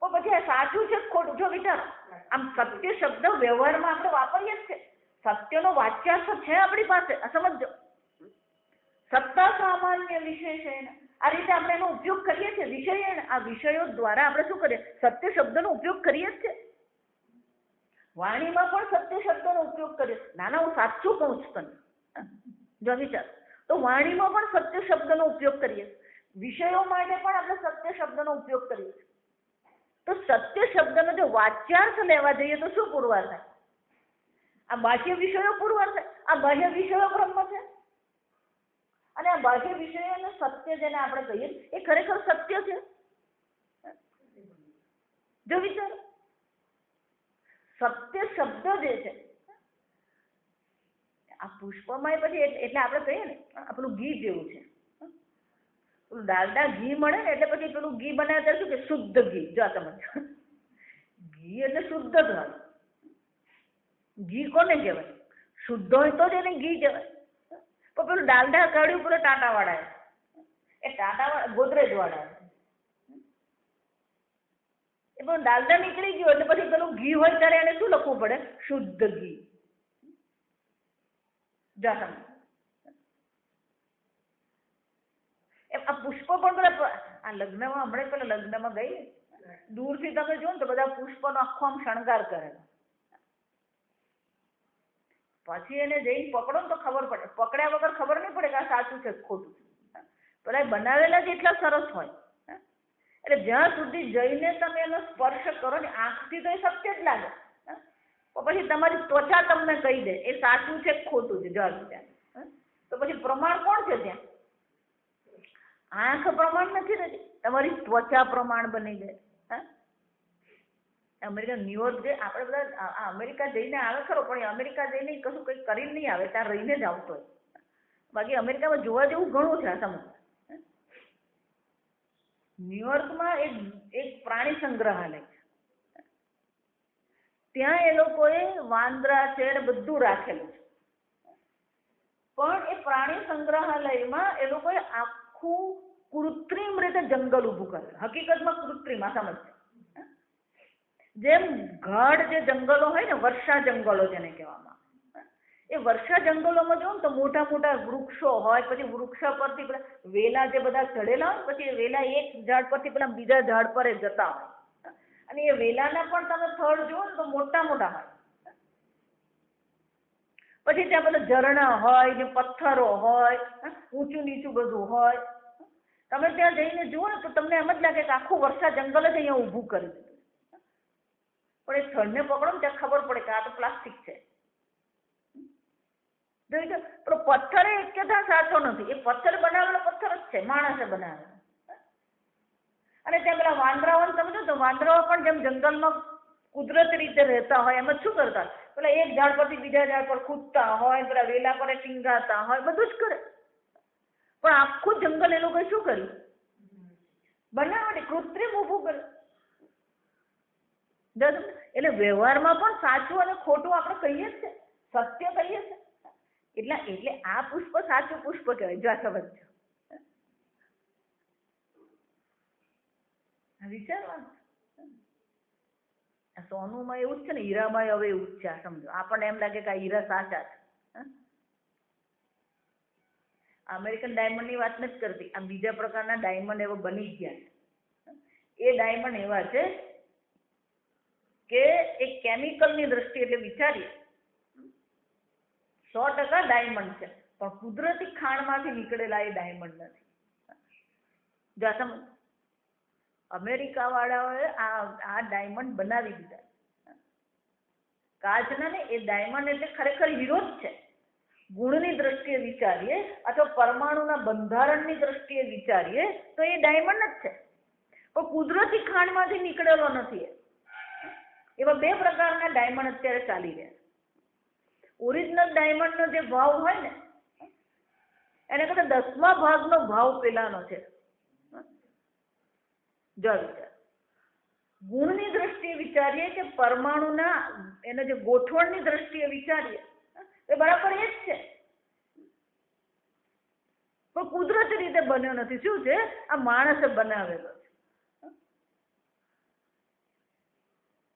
પણ પછી આ સાચું છે ખોટું? જો વિચારો, આમ સત્ય શબ્દ વ્યવહારમાં આપણે વાપરીએ જ છે. સત્યનો વાચ્યાર્થ છે આપણી પાસે. આ સમજો, સત્તા સામાન્ય વિશેષણ, આ રીતે આપણે એનો ઉપયોગ કરીએ છીએ. વિષયણ, આ વિષયો દ્વારા આપણે શું કરીએ? સત્ય શબ્દનો ઉપયોગ કરીએ જ છે. વાણીમાં પણ સત્ય શબ્દનો ઉપયોગ કરીએ. ના હું સાચું કહું છું તને. જો વિચાર, તો વાણીમાં પણ સત્ય શબ્દનો ઉપયોગ કરીએ. વિષયો માટે પણ આપણે સત્ય શબ્દનો ઉપયોગ કરીએ છીએ. તો સત્ય શબ્દનો જો વાચ્યાર્થ લેવા જઈએ તો શું પુરવાર થાય? આ બાહ્ય વિષયો પુરવાર થાય. આ બાહ્ય વિષયો બ્રહ્મ છે, અને આ બાહ્ય વિષયોને સત્ય જેને આપણે કહીએ એ ખરેખર સત્ય છે. જો વિચારો, સત્ય શબ્દ જે છે આ પુષ્પમાં પછી એટલે આપણે કહીએ ને આપણું ઘી જેવું છે. પેલું ડાલડા ઘી મળે ને એટલે પછી પેલું ઘી બનાવે ત્યારે શું કે શુદ્ધ ઘી. જો સમજો, ઘી એટલે શુદ્ધ જ હોય. ઘી કોને કહેવાય? શુદ્ધ હોય તો જ એને ઘી કહેવાય. પણ પેલું ડાલડા કાઢ્યું પેલો ટાટા વાળા, એ ટાટા વાળા ગોદરેજ વાળા, એ પેલું ડાલડા નીકળી ગયું એટલે પછી પેલું ઘી હોય ત્યારે એને શું લખવું પડે? શુદ્ધ ઘી. જા આ પુષ્પ પણ પેલા આ લગ્નમાં, હમણાં પેલા લગ્નમાં ગઈ, દૂરથી તમે જુઓ ને તો બધા પુષ્પનો આખો આમ શણગાર કરેલો. પછી એને જઈને પકડો ને તો ખબર પડે. પકડ્યા વગર ખબર નહીં પડે કે આ સાચું છે ખોટું છે. પેલા બનાવેલા જ એટલા સરસ હોય. એટલે જ્યાં સુધી જઈને તમે એનો સ્પર્શ કરો ને આંખથી તો એ સત્ય જ લાગે, તો પછી તમારી ત્વચા તમને કહી દે એ સાચું છે ખોટું છે. જો ત્યાં તો પછી પ્રમાણ કોણ છે? ત્યાં આંખ પ્રમાણ નથી રહેતી, તમારી ત્વચા પ્રમાણ બની ગઈ. અમેરિકા, ન્યુયોર્ક જે આપણે બધા અમેરિકા જઈને આવે ખરો, પણ અમેરિકા જઈને કશું કંઈ કરીને નહીં આવે, ત્યાં રહીને જ આવતો હોય. બાકી અમેરિકામાં જોવા જેવું ઘણું છે. આ સમજ, ન્યુયોર્કમાં એક પ્રાણી સંગ્રહાલય છે. ત્યાં એ લોકોએ વાંદરા છે બધું રાખેલું છે. પણ એ પ્રાણી સંગ્રહાલયમાં એ લોકોએ આખું કૃત્રિમ રીતે જંગલ ઊભું કરે. હકીકતમાં કૃત્રિમ. આ સમજ, જેમ ગાઢ જે જંગલો હોય ને, વર્ષા જંગલો જેને કહેવામાં, એ વર્ષા જંગલોમાં જો ને તો મોટા મોટા વૃક્ષો હોય, પછી વૃક્ષ પરથી પેલા વેલા જે બધા ચડેલા હોય, પછી એ વેલા એક ઝાડ પરથી પેલા બીજા ઝાડ પર જતા હોય, અને એ વેલાના પણ તમે થડ જુઓ ને તો મોટા મોટા હોય. પછી ત્યાં બધા ઝરણા હોય ને પથ્થરો હોય, ઊંચું નીચું બધું હોય. તમે ત્યાં જઈને જુઓ ને તો તમને એમ જ લાગે કે આખું વર્ષા જંગલ જ અહીંયા ઊભું કરી દીધું. પણ એ થડને પકડો ને ત્યાં ખબર પડે કે આ તો પ્લાસ્ટિક છે. પણ પથ્થર એ એકેતા સાચો નથી. એ પથ્થર બનાવેલો પથ્થર જ છે, માણસે બનાવેલો. અને ત્યાં પેલા વાંદરાઓને સમજો તો વાંદરાઓ પણ જેમ જંગલમાં કુદરતી રીતે રહેતા હોય એમ જ શું કરતા, પેલા એક ઝાડ પરથી બીજા ઝાડ પર કૂદતા હોય, પેલા વેલા પર ટીંગાતા હોય, બધું જ કરે. પણ આખું જંગલ એ લોકોએ શું કર્યું? બનાવટી કૃત્રિમ ઊભું કર્યું. એટલે વ્યવહારમાં પણ સાચું અને ખોટું આપણે કહીએ જ છે, સત્ય કહીએ છે. એટલે આ પુષ્પ સાચું પુષ્પ કહેવાય. જો આ સમજો, વિચારવાનું. સોનુમાં એવું જ છે ને, હીરામાં હવે એવું જ છે. આ સમજો, આપણને એમ લાગે કે આ હીરા સાચા છે. અમેરિકન ડાયમંડ ની વાત નથી કરતી. આ બીજા પ્રકારના ડાયમંડ એવા બની ગયા છે. એ ડાયમંડ એવા છે કે એ કેમિકલની દ્રષ્ટિએ, એટલે વિચારીએ 100% ડાયમંડ છે, પણ કુદરતી ખાણમાંથી નીકળેલા એ ડાયમંડ નથી. જો સમજ, અમેરિકા વાળાઓએ આ ડાયમંડ બનાવી દીધા. કાચના ને, એ ડાયમંડ એટલે ખરેખર હીરો જ છે. ગુણની દ્રષ્ટિએ વિચારીએ અથવા પરમાણુના બંધારણની દ્રષ્ટિએ વિચારીએ તો એ ડાયમંડ જ છે, પણ કુદરતી ખાણમાંથી નીકળેલો નથી. એવા બે પ્રકારના ડાયમંડ અત્યારે ચાલી રહ્યા. ઓરિજિનલ ડાયમંડનો જે ભાવ હોય ને, એને કરતા 10મા ભાગનો ભાવ પેલાનો છે. જો વિચાર, ગુણની દ્રષ્ટિએ વિચારીએ કે પરમાણુના એને જે ગોઠવણની દ્રષ્ટિએ વિચારીએ એ બરાબર એ જ છે, પણ કુદરતી રીતે બન્યો નથી. શું છે? આ માણસે બનાવેલો છે.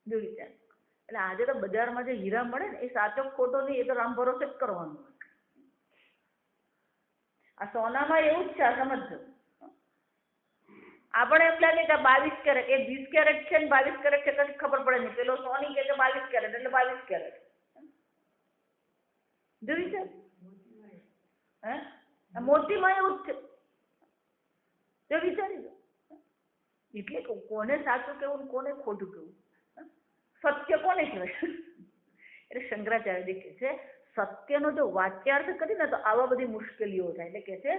જો વિચાર, એટલે આજે તો બજારમાં જે હીરા મળે ને, એ સાચો ખોટો નહીં, એ તો રામ ભરોસે જ કરવાનું. આ સોનામાં એવું જ છે. આ સમજો, આપણે એમ લાગે કે 22 કેરેટ, એ 20 કેરેટ છે ને 22 કેરેટ છે, કઈ ખબર પડે નહીં. પેલો સોની કે 22 કેરેટ એટલે 22 કેરેટ. જોઈ છે? મોતીમાં એવું જ છે. જો વિચારી દો. એટલે કોને સાચું કેવું, કોને ખોટું કેવું, સત્ય કોને કહેવાય? એટલે શંકરાચાર્ય કહે છે, સત્યનો જો વાચ્યાર્થ કરીને તો આવા બધી મુશ્કેલીઓ થાય. એટલે કે છે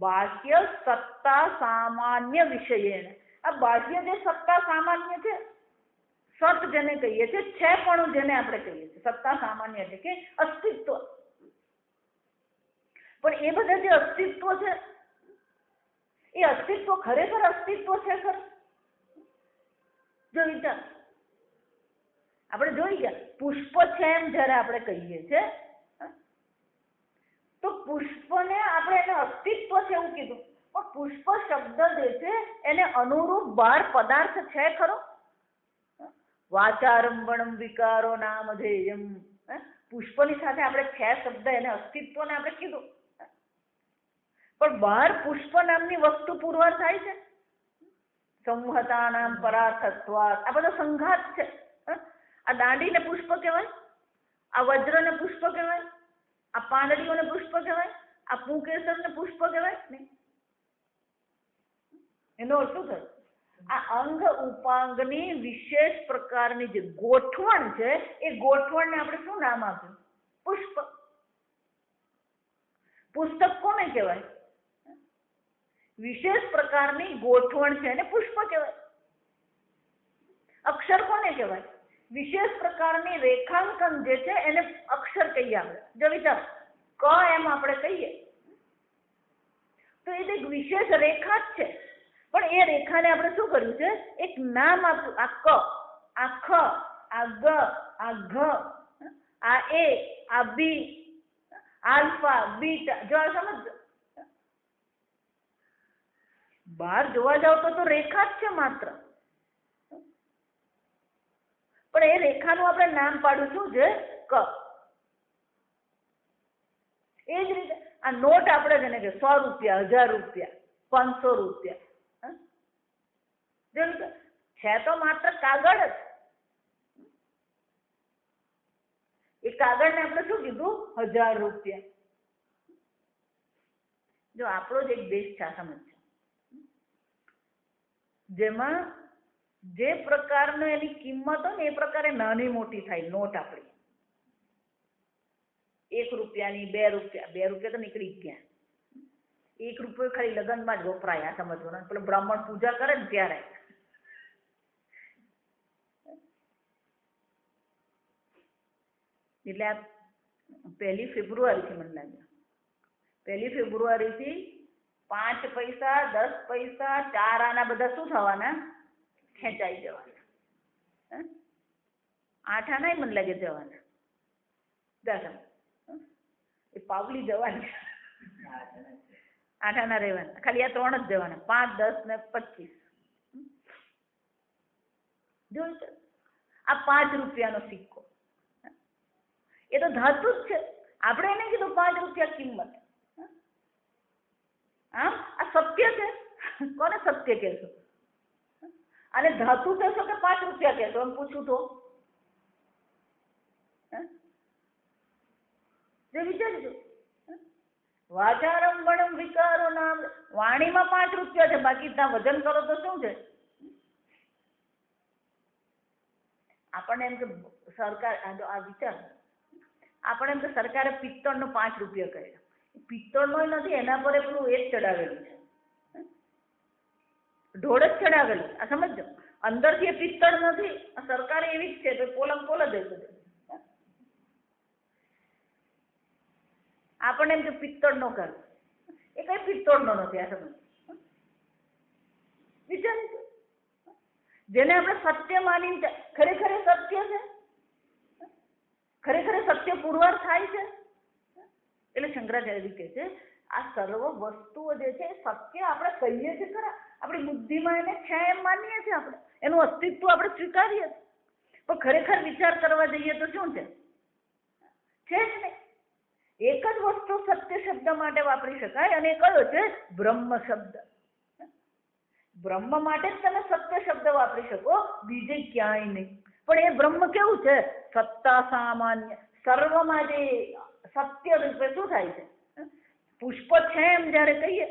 બાહ્ય સત્તા સામાન્ય વિષયેણ. આ બાહ્ય જે સત્તા સામાન્ય છે, સત જેને કહીએ છીએ, છે પણ જેને આપણે કહીએ છીએ સત્તા સામાન્ય, એટલે કે અસ્તિત્વ. પણ એ બધા જે અસ્તિત્વ છે, એ અસ્તિત્વ ખરેખર અસ્તિત્વ છે ખરું? જો વિચાર, આપણે જોઈ ગયા પુષ્પ છે એમ જયારે આપણે કહીએ છીએ, તો પુષ્પને આપણે એને અસ્તિત્વ છે એવું કીધું, પણ પુષ્પ શબ્દ જે છે એને અનુરૂપ બાર પદાર્થ છે ખરો? વાચારંભણમ વિકારો નામધેયમ. પુષ્પની સાથે આપણે છે શબ્દ, એને અસ્તિત્વને આપણે કીધું, પણ બહાર પુષ્પ નામની વસ્તુ પુરવાર થાય છે. સંહતા નામ પરાર્થત્વાત. આ બધો સંઘાત છે. આ દાંડીને પુષ્પ કહેવાય, આ વજ્રને પુષ્પ કહેવાય, આ પાંદડીઓને પુષ્પ કહેવાય, આ પુંકેસરને પુષ્પ કહેવાય નહીં. એનો અર્થ શું થયો? આ અંગ ઉપાંગની વિશેષ પ્રકારની જે ગોઠવણ છે, એ ગોઠવણને આપણે શું નામ આપ્યું? પુષ્પ. પુસ્તક કોને કહેવાય? વિશેષ પ્રકારની ગોઠવણ છે એને પુષ્પ કહેવાય. અક્ષર કોને કહેવાય? વિશેષ પ્રકારની રેખાંકન જે છે એને અક્ષર કહીએ આપણે. જો વિચાર, ક એમ આપણે કહીએ તો એ એક વિશેષ રેખા જ છે, પણ એ રેખાને આપણે શું કર્યું છે? એક નામ આપ્યું. આ ક, આ ખ, આ ગ, આ ઘ, આ એ, આ બી, આલ્ફા, બીટા. જો આ સમજ, બહાર જોવા જાવ તો રેખા જ છે માત્ર, પણ એ રેખાનું આપણે નામ પાડ્યું શું છે? ક. એ જ રીતે આ નોટ આપણે જેને કે 100 રૂપિયા, 1000 રૂપિયા, 500 રૂપિયા, છે તો માત્ર કાગળ જ. એ કાગળને આપણે શું કીધું? 1000 રૂપિયા. જો આપણો જ એક દેશ છે, સમજ છે, જેમાં જે પ્રકારનો એની કિંમત હોય ને એ પ્રકારે નાની મોટી થાય નોટ આપણી. રૂપિયાની, 2 રૂપિયા, 2 રૂપિયા તો નીકળી જ ગયા. 1 રૂપિયો ખાલી લગ્નમાં જ વપરાય, આ સમજવાનું. પેલો બ્રાહ્મણ પૂજા કરે ને ત્યારે. એટલે આ 1 ફેબ્રુઆરીથી મને લાગે, 1 ફેબ્રુઆરીથી 5 પૈસા, 10 પૈસા, 4 આના બધા શું થવાના? ખેંચાઈ જવાના. 8 આના મને લાગે જવાના. દાખલ એ પાવલી જવાની, 8 આના રહેવાના. ખાલી આ 3 જ જવાના, 5, 10 ને 25. જોયું છે આ 5 રૂપિયાનો સિક્કો, એ તો ધાતુ જ છે. આપણે એને કીધું 5 રૂપિયા કિંમત. આમ આ સત્ય છે. કોને સત્ય કહેશો? અને ધાતુ કહેશો કે 5 રૂપિયા કહેશો? એમ પૂછું તો જે વિચારજો. વાચારંભણમ વિકારો નામ, વાણીમાં 5 રૂપિયા છે, બાકી ત્યાં વજન કરો તો શું છે? આપણને એમ કે સરકાર, આ વિચાર, આપણે એમ કે સરકારે પિત્તળનો 5 રૂપિયા કર્યો. પિત્તળનો નથી, એના પર પેલું એ જ ચડાવેલું છે, ઢોળ જ ચડાવેલું. આ સમજો, અંદરથી એ પિત્તળ નથી, સરકારે એવી જ છે, તો પોલમ પોલ જ હશે. આપણને એમ કે પિત્તળનો કર, એ કઈ પિત્તળનો નથી. આ સમજ વિચાર, જેને આપણે સત્ય માનીને, ખરેખર સત્ય છે, ખરેખર સત્ય પુરવાર થાય છે. એટલે શંકરાચાર્ય કહે છે આ સર્વ વસ્તુઓ જે છે સત્ય આપણે કહીએ છીએ ખરા, આપણી બુદ્ધિમાં એને છે એમ માનીએ છીએ, આપણે એનું અસ્તિત્વ આપણે સ્વીકારીએ, પણ ખરેખર વિચાર કરવા જઈએ તો શું છે? છે જ નહીં. એક જ વસ્તુ સત્ય શબ્દ માટે વાપરી શકાય, અને એ કયો છે? બ્રહ્મ શબ્દ. બ્રહ્મ માટે જ તમે સત્ય શબ્દ વાપરી શકો, બીજે ક્યાંય નહીં. પણ એ બ્રહ્મ કેવું છે? સત્તા સામાન્ય, સર્વમાં જે સત્ય રૂપે શું થાય છે? પુષ્પ છે એમ જયારે કહીએ,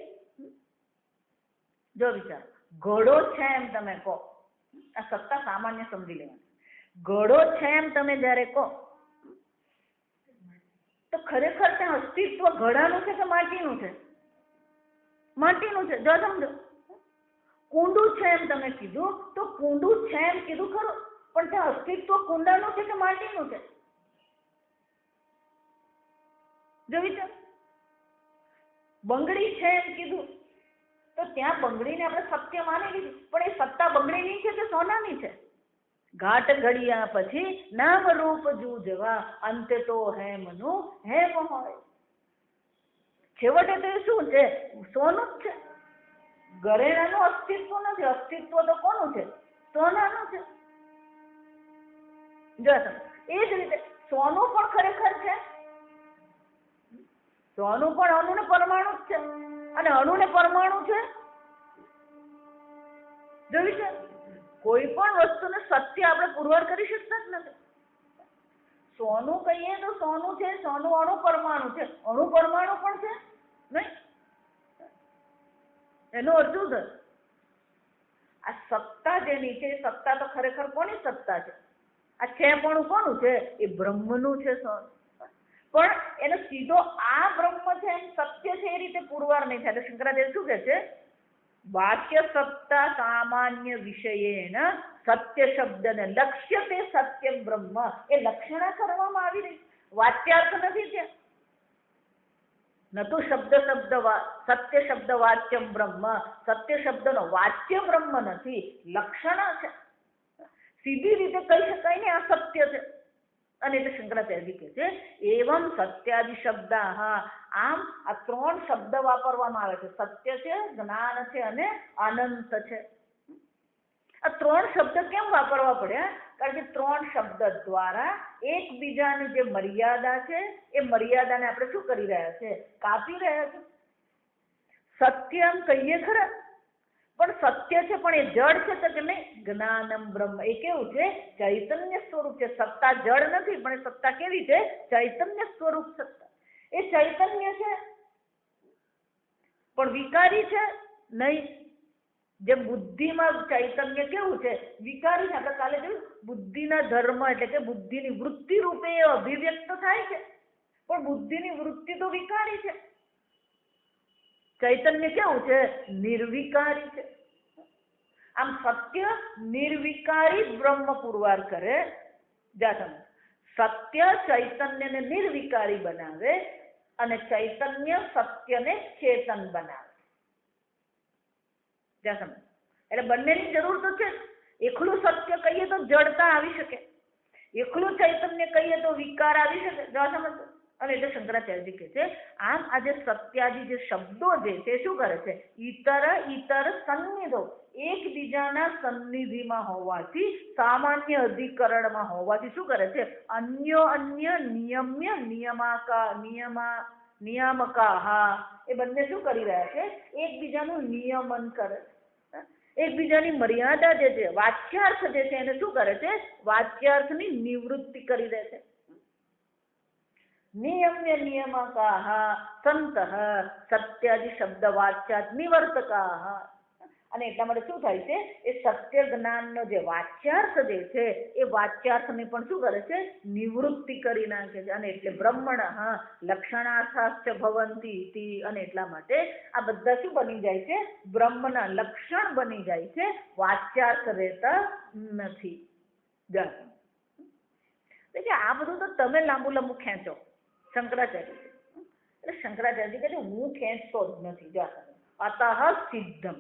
જો વિચાર, ઘોડો છે એમ તમે કહો, આ સત્તા સામાન્ય સમજી લેવાની. ઘોડો છે એમ તમે જયારે કહો, તો ખરેખર ત્યાં અસ્તિત્વ ઘોડાનું છે કે માટીનું છે? માટીનું છે. જો સમજો, કુંડું છે એમ તમે કીધું, તો કુંડું છે એમ કીધું ખરું, પણ ત્યાં અસ્તિત્વ કુંડાનું છે કે માટીનું છે? જો વિચાર, બંગડી છે એમ કીધું, તો ત્યાં બંગડીને આપણે સત્ય માની લીધું, પણ એ સત્તા બંગડીની છે કે સોનાની છે? ઘાટ ઘડિયા પછી નામ રૂપ જૂજવા, અંતે તો હેમનું હેમ હોય. છેવટે તો એ શું છે? સોનું જ છે. ઘરેણાનું અસ્તિત્વ નથી, અસ્તિત્વ તો કોનું છે? સોનાનું છે. જો એ જ રીતે સોનું પણ ખરેખર છે. સોનું પણ અણુ ને પરમાણુ જ છે, અને અણુ ને પરમાણુ છે. જોયું છે, કોઈ પણ વસ્તુને સત્ય આપણે પુરવાર કરી શકતા જ નથી. સોનું કહીએ તો સોનું છે, સોનું અણુ પરમાણુ છે, અણુ પરમાણુ પણ છે નહીં. એનો અર્થ શું થયો? આ સત્તા જેની છે, સત્તા તો ખરેખર કોની સત્તા છે? આ છે પણ કોનું છે? એ બ્રહ્મનું છે. પણ એનો સીધો આ બ્રહ્મ છે એમ સત્ય છે એ રીતે પુરવાર નહીં થાય. શંકરાચાર્ય શું કહે છે? વાક્ય સત્તા સામાન્ય વિષયેન સત્ય શબ્દને લક્ષ્ય તે સત્યમ બ્રહ્મ, એ લક્ષણા કરવામાં આવી રહી, વાચ્યાર્થ નથી છે. ન તો શબ્દ સત્ય શબ્દ વાચ્યમ બ્રહ્મ, સત્ય શબ્દનો વાચ્ય બ્રહ્મ નથી, લક્ષણા છે. સીધી રીતે કહી શકાય ને આ સત્ય છે. અને એટલે શંકરાચાર્ય કહે છે એવમ સત્યાદિ શબ્દ, આમ આ 3 શબ્દ વાપરવામાં આવે છે. સત્ય છે, જ્ઞાન છે અને અનંત છે. આ 3 શબ્દ કેમ વાપરવા પડ્યા? કારણ કે 3 શબ્દ દ્વારા એકબીજાની જે મર્યાદા છે એ મર્યાદાને આપણે શું કરી રહ્યા છે? કાપી રહ્યા છે. સત્ય એમ કહીએ ખરા, પણ સત્ય છે પણ એ જડ છે તો કે નહીં? જ્ઞાનમ બ્રહ્મ, એ કેવું છે? ચૈતન્ય સ્વરૂપ છે. સત્તા જડ નથી, પણ એ સત્તા કેવી છે? ચૈતન્ય સ્વરૂપ સત્તા. એ ચૈતન્ય છે પણ વિકારી છે નહીં. જે બુદ્ધિમાં ચૈતન્ય કેવું છે? વિકારી છે. આપણે કાલે જોયું, બુદ્ધિના ધર્મ એટલે કે બુદ્ધિની વૃત્તિ રૂપે એ અભિવ્યક્ત થાય છે, પણ બુદ્ધિની વૃત્તિ તો વિકારી છે. ચૈતન્ય કેવું છે? નિર્વિકારી છે. આમ સત્ય નિર્વિકારી બ્રહ્મ પુરવાર કરે. સત્ય ચૈતન્યને નિર્વિકારી બનાવે અને ચૈતન્ય સત્યને ચેતન બનાવે. એટલે બંનેની જરૂર તો છે. એકલું સત્ય કહીએ તો જડતા આવી શકે, એકલું ચૈતન્ય કહીએ તો વિકાર આવી શકે. સમજ? અને એટલે શંકરાચાર્યજી કહે છે આમ આજે સત્યાદી જે શબ્દો જે છે શું કરે છે? ઈતર સન્નિધો, એકબીજાના સન્નિધિમાં હોવાથી, સામાન્ય અધિકરણમાં હોવાથી શું કરે છે? અન્ય નિયમ્ય નિયામકા એ બંને શું કરી રહ્યા છે? એકબીજાનું નિયમન કરે. એકબીજાની મર્યાદા જે છે, વાચ્યાર્થ જે છે એને શું કરે છે? વાચ્યાર્થની નિવૃત્તિ કરી દે છે. નિયમ્ય નિયમકા સંતઃ સત્યાદિ શબ્દ વાચ્યાત નિવર્તકા. અને એટલા માટે શું થાય છે? એ સત્ય જ્ઞાનનો જે વાચ્યાર્થ જે છે એ વાચ્યાર્થને પણ શું કરે છે? નિવૃત્તિ કરી નાખે છે. અને એટલે બ્રહ્મણ લક્ષણાર્થાશ્ચ ભવંતી. અને એટલા માટે આ બધા શું બની જાય છે? બ્રહ્મના લક્ષણ બની જાય છે, વાચ્યાર્થ રહેતા નથી. આ બધું તો તમે લાંબુ ખેંચો. શંકરાચાર્ય એટલે શંકરાચાર્ય કહે હું ખેંચતો જ નથી. અતઃ સિદ્ધમ.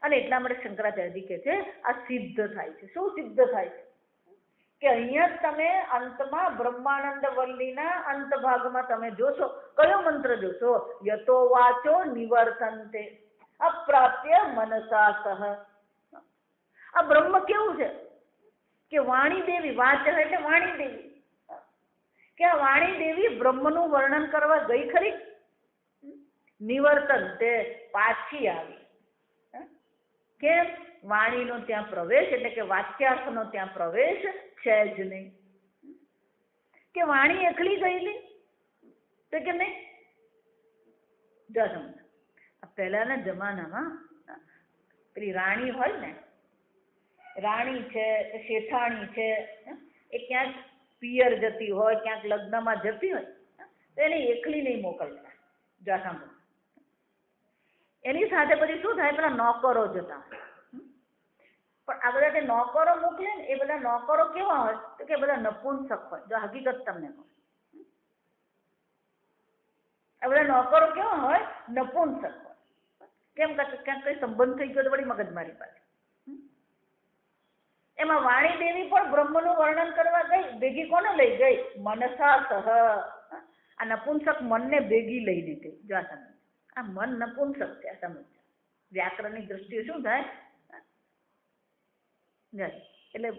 અને એટલા માટે શંકરાચાર્યજી કહે છે આ સિદ્ધ થાય છે. શું સિદ્ધ થાય છે? કે અહીંયા તમે અંતમાં બ્રહ્માનંદ વલ્લીના અંત ભાગમાં તમે જોશો, કયો મંત્ર જોશો? યતો વાચો નિવર્તન્તે અપ્રાપ્ય મનસા સહ. આ બ્રહ્મ કેવું છે? કે વાણી દેવી, વાચ એટલે વાણી દેવી, કે આ વાણી દેવી બ્રહ્મનું વર્ણન કરવા ગઈ ખરી? નિવર્તન્તે પાછી આવી. કેમ? વાણીનો ત્યાં પ્રવેશ એટલે કે વાચ્યાર્થનો ત્યાં પ્રવેશ છે જ નહીં. કે વાણી એકલી ગયેલી તો કે નહીં. પહેલાના જમાનામાં પેલી રાણી હોય ને, રાણી છે, શેઠાણી છે, એ ક્યાંક પિયર જતી હોય, ક્યાંક લગ્નમાં જતી હોય તો એને એકલી નહીં મોકલતા. એની સાથે પછી શું થાય? પેલા નોકરો જતા. પણ આ બધા જે નોકરો મોકલે ને એ બધા નોકરો કેવા હોય? તો કે બધા નપુંસક હોય. જો હકીકત તમને કહું, આ બધા નોકરો કેવા હોય? નપુંસક હોય. કેમ? ક્યાંક કઈ સંબંધ થઈ ગયો તો વળી મગજમારી પાસે. એમાં વાણી દેવી પણ બ્રહ્મનું વર્ણન કરવા ગઈ, ભેગી કોને લઈ ગઈ? મનસા સહ. આ નપુંસક મનને ભેગી લઈ લીધી. જો આ સમજ, આ મન નપુંસક છે. આ સમજ, વ્યાકરણની દ્રષ્ટિએ શું થાય? એટલે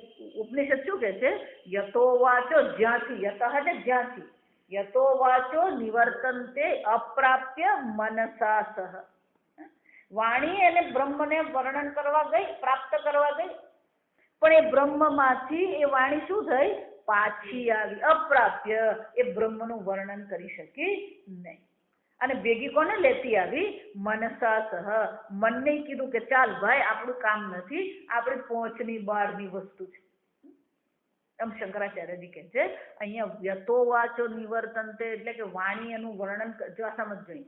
ઉપનિષદ શું કે છે? યતો વાચો, જ્યાંથી, યતઃ એટલે જ્યાંથી, યતો વાચો નિવર્તન્તે અપ્રાપ્ય મનસા સહ. વાણી એને બ્રહ્મને વર્ણન કરવા ગઈ, પ્રાપ્ત કરવા ગઈ, પણ એ બ્રહ્મમાંથી એ વાણી શું થઈ? પાછી આવી. અપ્રાપ્ય, એ બ્રહ્મનું વર્ણન કરી શકી નહીં. અને ભેગી કોને લેતી આવી? મનસા સહ. મનને કીધું કે ચાલ ભાઈ, આપણું કામ નથી, આપણી પહોંચની બહારની વસ્તુ છે. એમ શંકરાચાર્યજી કહે છે અહીંયા યતો વાચો નિવર્તન્તે એટલે કે વાણી એનું વર્ણન. જો આ સમજ જોઈએ,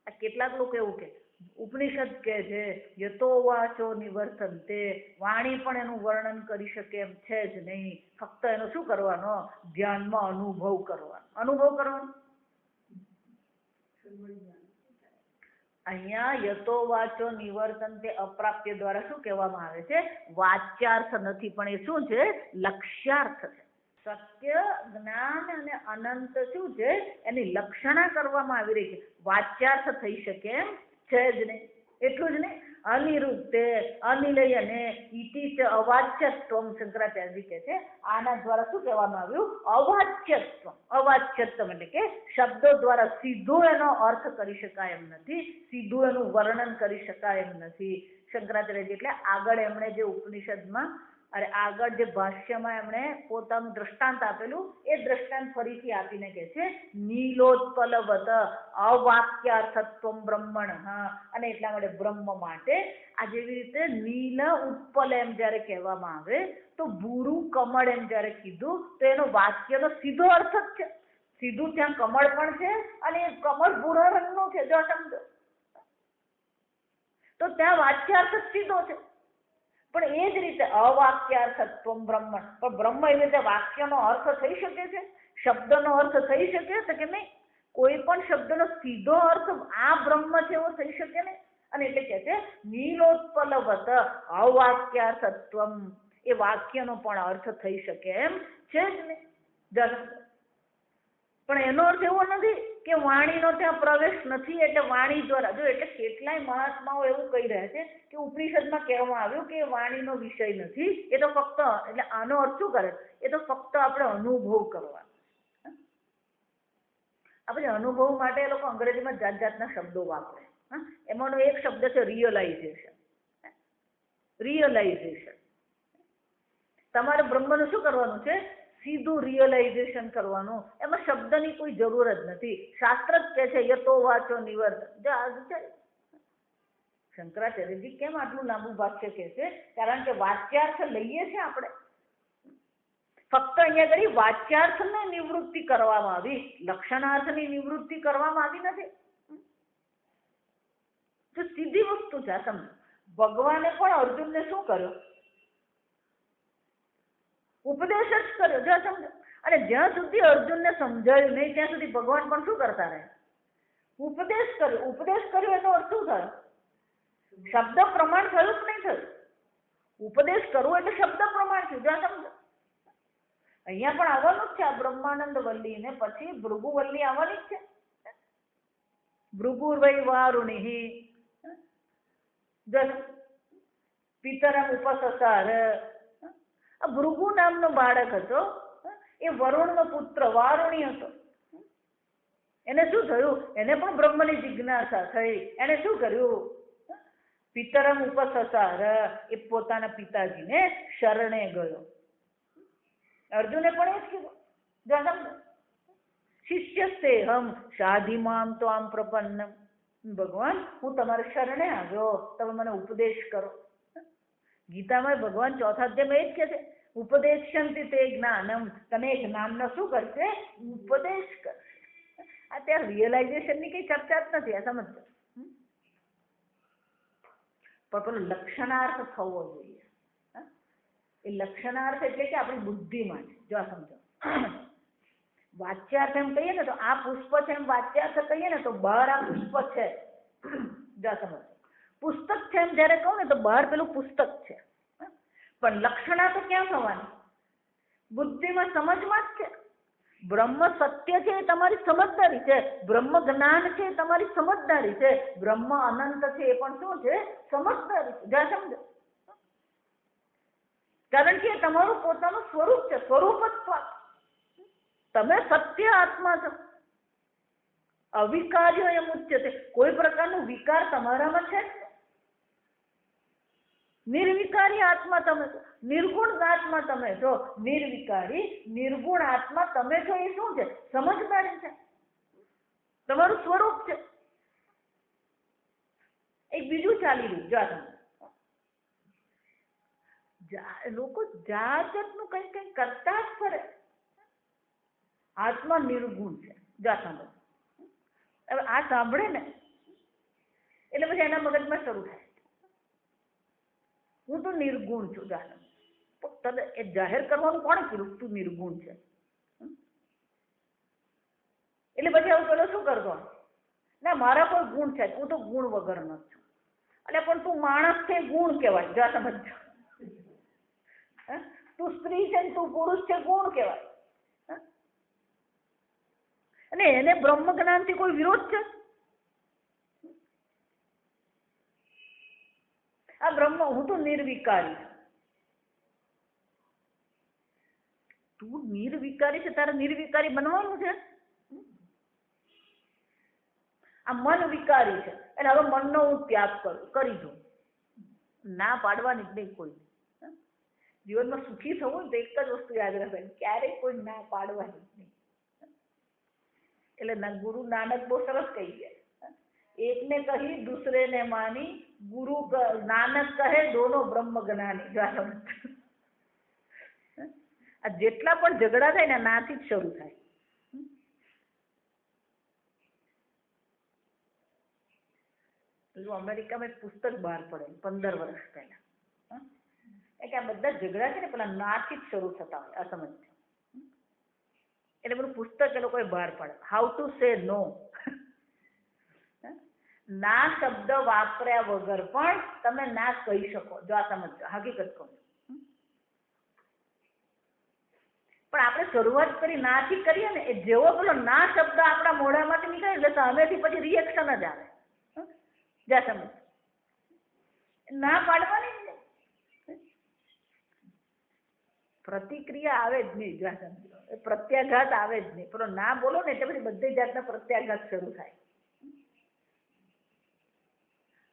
આ કેટલાક લોકો એવું કે ઉપનિષદ કહે છે યતો વાચો નિવર્તન્તે, વાણી પણ એનું વર્ણન કરી શકે એમ છે જ નહીં. ફક્ત એનો શું કરવાનો? ધ્યાનમાં અનુભવ કરવાનો. અનુભવ કરવાનો. અહીંયા યતો વાચો નિવર્તન્તે અપ્રાપ્ય દ્વારા શું કહેવામાં આવે છે? વાચ્યાર્થ નથી, પણ એ શું છે? લક્ષ્યાર્થ છે. સત્ય, જ્ઞાન અને અનંત શું છે? એની લક્ષણા કરવામાં આવી રહી છે. વાચ્યાર્થ થઈ શકે એમ છે જ નહીં. એટલું જ નહીં, અનિરુદ્ધે અનિલયને ઇતિ ચ અવાચ્યત્વમ. શંકરાચાર્યજી કહે છે આના દ્વારા શું કહેવામાં આવ્યું? અવાચ્યત્વ. અવાચ્યત્વમ એટલે કે શબ્દો દ્વારા સીધું એનો અર્થ કરી શકાય એમ નથી, સીધું એનું વર્ણન કરી શકાય એમ નથી. શંકરાચાર્યજી એટલે આગળ એમણે જે ઉપનિષદમાં આગળ જે ભાષ્યમાં એમણે પોતાનું દ્રષ્ટાંત આપેલું, એ દ્રષ્ટાંત ફરીથી આપીને કહે છે નીલોત્પલવત અવાક્યાર્થત્વમ બ્રહ્મણ. અને એટલા માટે બ્રહ્મ માટે આ જેવી રીતે નીલ ઉત્પલ એમ જયારે કહેવામાં આવે તો ભૂરું કમળ એમ જયારે કીધું તો એનો વાક્યનો સીધો અર્થ જ છે. સીધું ત્યાં કમળ પણ છે અને એ કમળ ભૂરા રંગનું છે, જો સમજો તો ત્યાં વાચ્યાર્થ જ સીધો છે. પણ એ જ રીતે અવાક્યાર્થત્વમ બ્રહ્મણ, પણ બ્રહ્મ એવી રીતે વાક્યનો અર્થ થઈ શકે છે, શબ્દનો અર્થ થઈ શકે છે કે નહીં? કોઈ પણ શબ્દનો સીધો અર્થ આ બ્રહ્મ છે એવો થઈ શકે નહીં. અને એટલે કહે છે નીલોત્પલવત અવાક્યાર્થત્વમ, એ વાક્યનો પણ અર્થ થઈ શકે એમ છે જ નહીં. પણ એનો અર્થ એવો નથી કે વાણીનો ત્યાં પ્રવેશ નથી એટલે વાણી દ્વારા, જો એટલે કેટલાય મહાત્માઓ એવું કહી રહ્યા છે કે ઉપનિષદમાં કહેવામાં આવ્યું કે વાણીનો વિષય નથી, એ તો ફક્ત, એટલે આનો અર્થ શું કરે, એ તો ફક્ત આપણે અનુભવ કરવાનો. આપણે અનુભવ માટે એ લોકો અંગ્રેજીમાં જાત જાતના શબ્દો વાપરે. એમાંનો એક શબ્દ છે રિયલાઇઝેશન. રિયલાઇઝેશન, તમારે બ્રહ્મનું શું કરવાનું છે? સીધું રિયલાઇઝેશન કરવાનું. એમાં શબ્દની કોઈ જરૂર જ નથી. શાસ્ત્ર જ કહે છે યતો વાચો નિવર્ત. શંકરાચાર્યજી કેમ આટલું લાંબુ ભાષ્ય કહે છે? કારણ કે વાચ્યાર્થ લઈએ છીએ આપણે. ફક્ત અહીંયા આગળ વાચ્યાર્થની નિવૃત્તિ કરવામાં આવી, લક્ષણાર્થની નિવૃત્તિ કરવામાં આવી નથી. તો સીધી વસ્તુ છે. સમજો, ભગવાને પણ અર્જુનને શું કર્યો? ઉપદેશ જ કર્યો. જો સમજો, અને જ્યાં સુધી અર્જુનને સમજાયું નહીં ત્યાં સુધી ભગવાન પણ શું કરતા રહે? ઉપદેશ કર્યો. ઉપદેશ કર્યો એનો અર્થ શું થયો? શબ્દ પ્રમાણ થયું કે નહીં થયું? ઉપદેશ કરવો એટલે શબ્દ પ્રમાણ થયું. જો સમજો, અહીંયા પણ આવવાનું જ છે આ બ્રહ્માનંદ વલ્લી ને પછી ભૃગુ વલ્લી આવવાની જ છે. ભૃગુર્વૈ વારુણિ, પિતરમ ઉપસસાર. આ ભૃગુ નામનો બાળક હતો, એ વરુણનો પુત્ર વારુણી હતો. એને શું થયું? એને પણ બ્રહ્મની જિજ્ઞાસા થઈ. એને શું કર્યું? પિતરમ ઉપસસાર, એ પોતાના પિતાજીને શરણે ગયો. અર્જુને પણ એ જ કીધું, શિષ્યસ્તેહમ સાધિમામ તો આમ પ્રપન્નમ. ભગવાન, હું તમારે શરણે આવ્યો, તમે મને ઉપદેશ કરો. ગીતામાં ભગવાન ચોથા અધ્યાયમાં એ જ કહે છે ઉપદેશંતિ તે જ્ઞાનમ, તને એ જ્ઞાનનો શું કરશે? ઉપદેશ કરશે. આ ત્યાં રિયલાઇઝેશનની કઈ ચર્ચા જ નથી. આ સમજો, પણ પેલો લક્ષણાર્થ થવો જોઈએ. એ લક્ષણાર્થ એટલે કે આપણી બુદ્ધિમાં છે. જો સમજો, વાચ્યાર્થ એમ કહીએ ને તો આ પુષ્પ છે, એમ વાચ્યાર્થ કહીએ ને તો બહાર આ પુષ્પ છે. જો સમજો, પુસ્તક છે એમ જયારે કહું ને તો બહાર પેલું પુસ્તક છે. પણ લક્ષણા તો ક્યાં થવાની? બુદ્ધિમાં, સમજમાં જ છે. બ્રહ્મ સત્ય છે એ તમારી સમજદારી છે. બ્રહ્મ જ્ઞાન છે એ તમારી સમજદારી છે. બ્રહ્મ અનંત છે એ પણ શું છે? સમજદારી છે. જ્યાં સમજો, કારણ કે તમારું પોતાનું સ્વરૂપ છે. સ્વરૂપત્વ, તમે સત્ય આત્મા છો. અવિકાર્ય એમ ઉચ્ચતે, કોઈ પ્રકારનો વિકાર તમારામાં છે. નિર્વિકારી આત્મા તમે છો. નિર્ગુણ આત્મા તમે છો. નિર્વિકારી નિર્ગુણ આત્મા તમે છો. એ શું છે? સમજદારી છે. તમારું સ્વરૂપ છે. એક બીજું ચાલી રહ્યું, લોકો જાત જાતનું કઈ કઈ કરતા જ ફરે. આત્મા નિર્ગુણ છે. જા સાંભળો, હવે આ સાંભળે ને એટલે પછી એના મગજમાં શરૂ થાય હું તો નિર્ગુણ છું. તને એ જાહેર કરવાનું કોણે કીધું તું નિર્ગુણ છે? એટલે પછી આવું પેલો શું કરતો? ના, મારા કોઈ ગુણ છે, હું તો ગુણ વગરનો છું. એટલે પણ તું માણસ છે, ગુણ કહેવાય. જા સમજ, તું સ્ત્રી છે, તું પુરુષ છે, ગુણ કહેવાય. અને એને બ્રહ્મ જ્ઞાનથી કોઈ વિરોધ છે? આ બ્રહ્મ, હું તો નિર્વિકારી. તું નિર્વિકારી છે, તારે નિર્વિકારી બનવાનું છે. આ મન વિકારી છે એટલે હવે મનનો હું ત્યાગ કરી દઉં. ના પાડવાની જ નહીં કોઈ. જીવનમાં સુખી થવું તો એક જ વસ્તુ યાદ રાખવાની, ક્યારેય કોઈ ના પાડવાની જ નહીં. એટલે ગુરુ નાનક બહુ સરસ કહી ગયા, એકને કહી દૂસરે ને માની, ગુરુ નાનક કહે દોનો બ્રહ્મ જ્ઞાની. આ જેટલા પણ ઝઘડા થાય ને નાથી જ શરૂ થાય. અમેરિકામાં એક પુસ્તક બહાર પડે 15 વર્ષ પહેલા, કે આ બધા ઝઘડા છે ને પેલા નાથી જ શરૂ થતા હોય, અસમજ. એટલે બધું પુસ્તક એ લોકોએ બહાર પાડે, હાઉ ટુ સે નો. ના શબ્દ વાપર્યા વગર પણ તમે ના કહી શકો, જો આ સમજો, હકીકત કહું. પણ આપણે શરૂઆત કરી નાથી કરીએ ને, એ જેવો પેલો ના શબ્દ આપણા મોઢામાંથી નીકળે એટલે સામેથી પછી રિએક્શન જ આવે. જા સમજ, ના પાડવાની જ નહીં, પ્રતિક્રિયા આવે જ નહીં. જા સમજો, એ પ્રત્યાઘાત આવે જ નહીં. પેલો ના બોલો ને એટલે પછી બધી જાતના પ્રત્યાઘાત શરૂ થાય.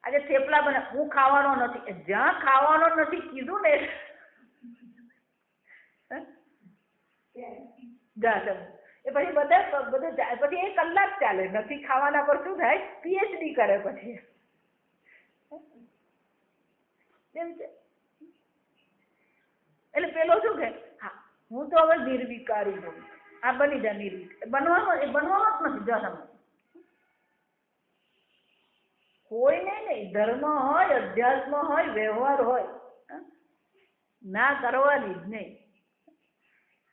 આજે થેપલા બને, હું ખાવાનો નથી, જ્યાં ખાવાનો નથી કીધું ને જા સમજ, એ પછી બધા પછી 1 કલાક ચાલે. નથી ખાવાના પર શું થાય, PhD કરે પછી. એમ છે. એટલે પેલો શું કે, હા હું તો હવે નિર્વિકારી બનું, આ બની જા નિર્વિકાર. બનવાનો જ નથી. જો તમે કોઈ નહીં, ધર્મ હોય, અધ્યાત્મ હોય, વ્યવહાર હોય, ના કરવાની જ નહીં.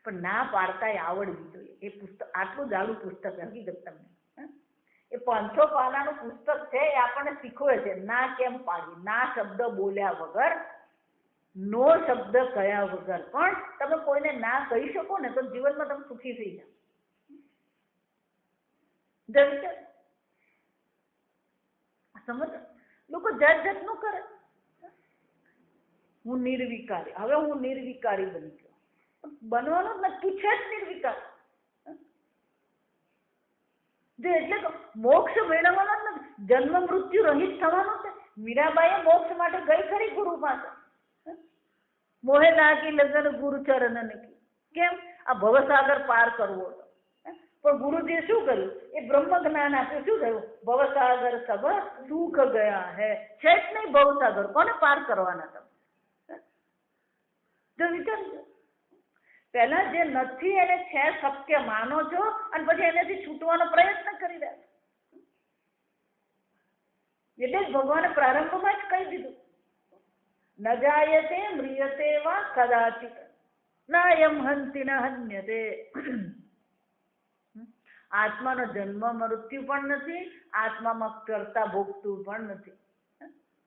પણ ના પાડતા આવડવી જોઈએ. એ પુસ્તક આટલું જાડું પુસ્તક હકીકત તમને, એ 500 પાનાનું પુસ્તક છે. એ આપણને શીખવે છે ના કેમ પાડવી. ના શબ્દ બોલ્યા વગર, નો શબ્દ કયા વગર પણ તમે કોઈને ના કહી શકો ને તો જીવનમાં તમે સુખી થઈ જાઓ. સમજ, લોકો જાત જાતનું કરે. હું નિર્વિકારી, હવે હું નિર્વિકારી બની ગયો. બનવાનું નક્કી છે જ નિર્વિકાર. એટલે મોક્ષ મેળવવાનો જ નથી, જન્મ મૃત્યુ રહિત થવાનો છે. મીરાબાઈએ મોક્ષ માટે ગઈ ખરી ગુરુ પાસે, મોહે નાખી લગન ગુરુ ચરણ નકી. કેમ? આ ભવસાગર પાર કરવો હતો. પણ ગુરુજીએ શું કર્યું? એ બ્રહ્મ જ્ઞાન આપ્યું. શું થયું? ભવસાગર સબ સુખ ગયા હે. છે જ નહીં ભવસાગર, કોને પાર કરવાના તમે? જો વિચારજો, પહેલા જે નથી એને છે સત્ય માનો છો અને પછી એનાથી છૂટવાનો પ્રયત્ન કરી રહ્યા. એટલે જ ભગવાને પ્રારંભમાં જ કહી દીધું, ન જાયતે મ્રિયતે વા કદાચિત નાયમ હંતિ ન હન્યતે. આત્માનો જન્મ મૃત્યુ પણ નથી, આત્મામાં કરતા ભોગતું પણ નથી.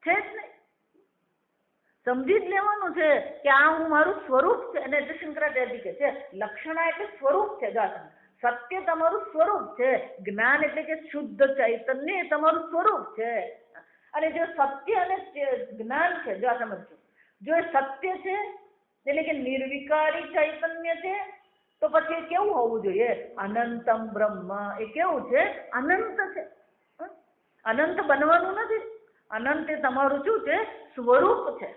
છે જ નહીં. સમજી જ લેવાનું છે કે આ હું મારું સ્વરૂપ છે. અને શંકરાચાર્ય કહે છે લક્ષણા એટલે સ્વરૂપ છે. સત્ય તમારું સ્વરૂપ છે. જ્ઞાન એટલે કે શુદ્ધ ચૈતન્ય એ તમારું સ્વરૂપ છે. અને જો સત્ય અને જ્ઞાન છે, જો આ સમજો, જો એ સત્ય છે એટલે કે નિર્વિકારી ચૈતન્ય છે, તો પછી એ કેવું હોવું જોઈએ? અનંતમ બ્રહ્મ. એ કેવું છે? અનંત છે. અનંત બનવાનું નથી. અનંત એ તમારું શું છે? સ્વરૂપ છે.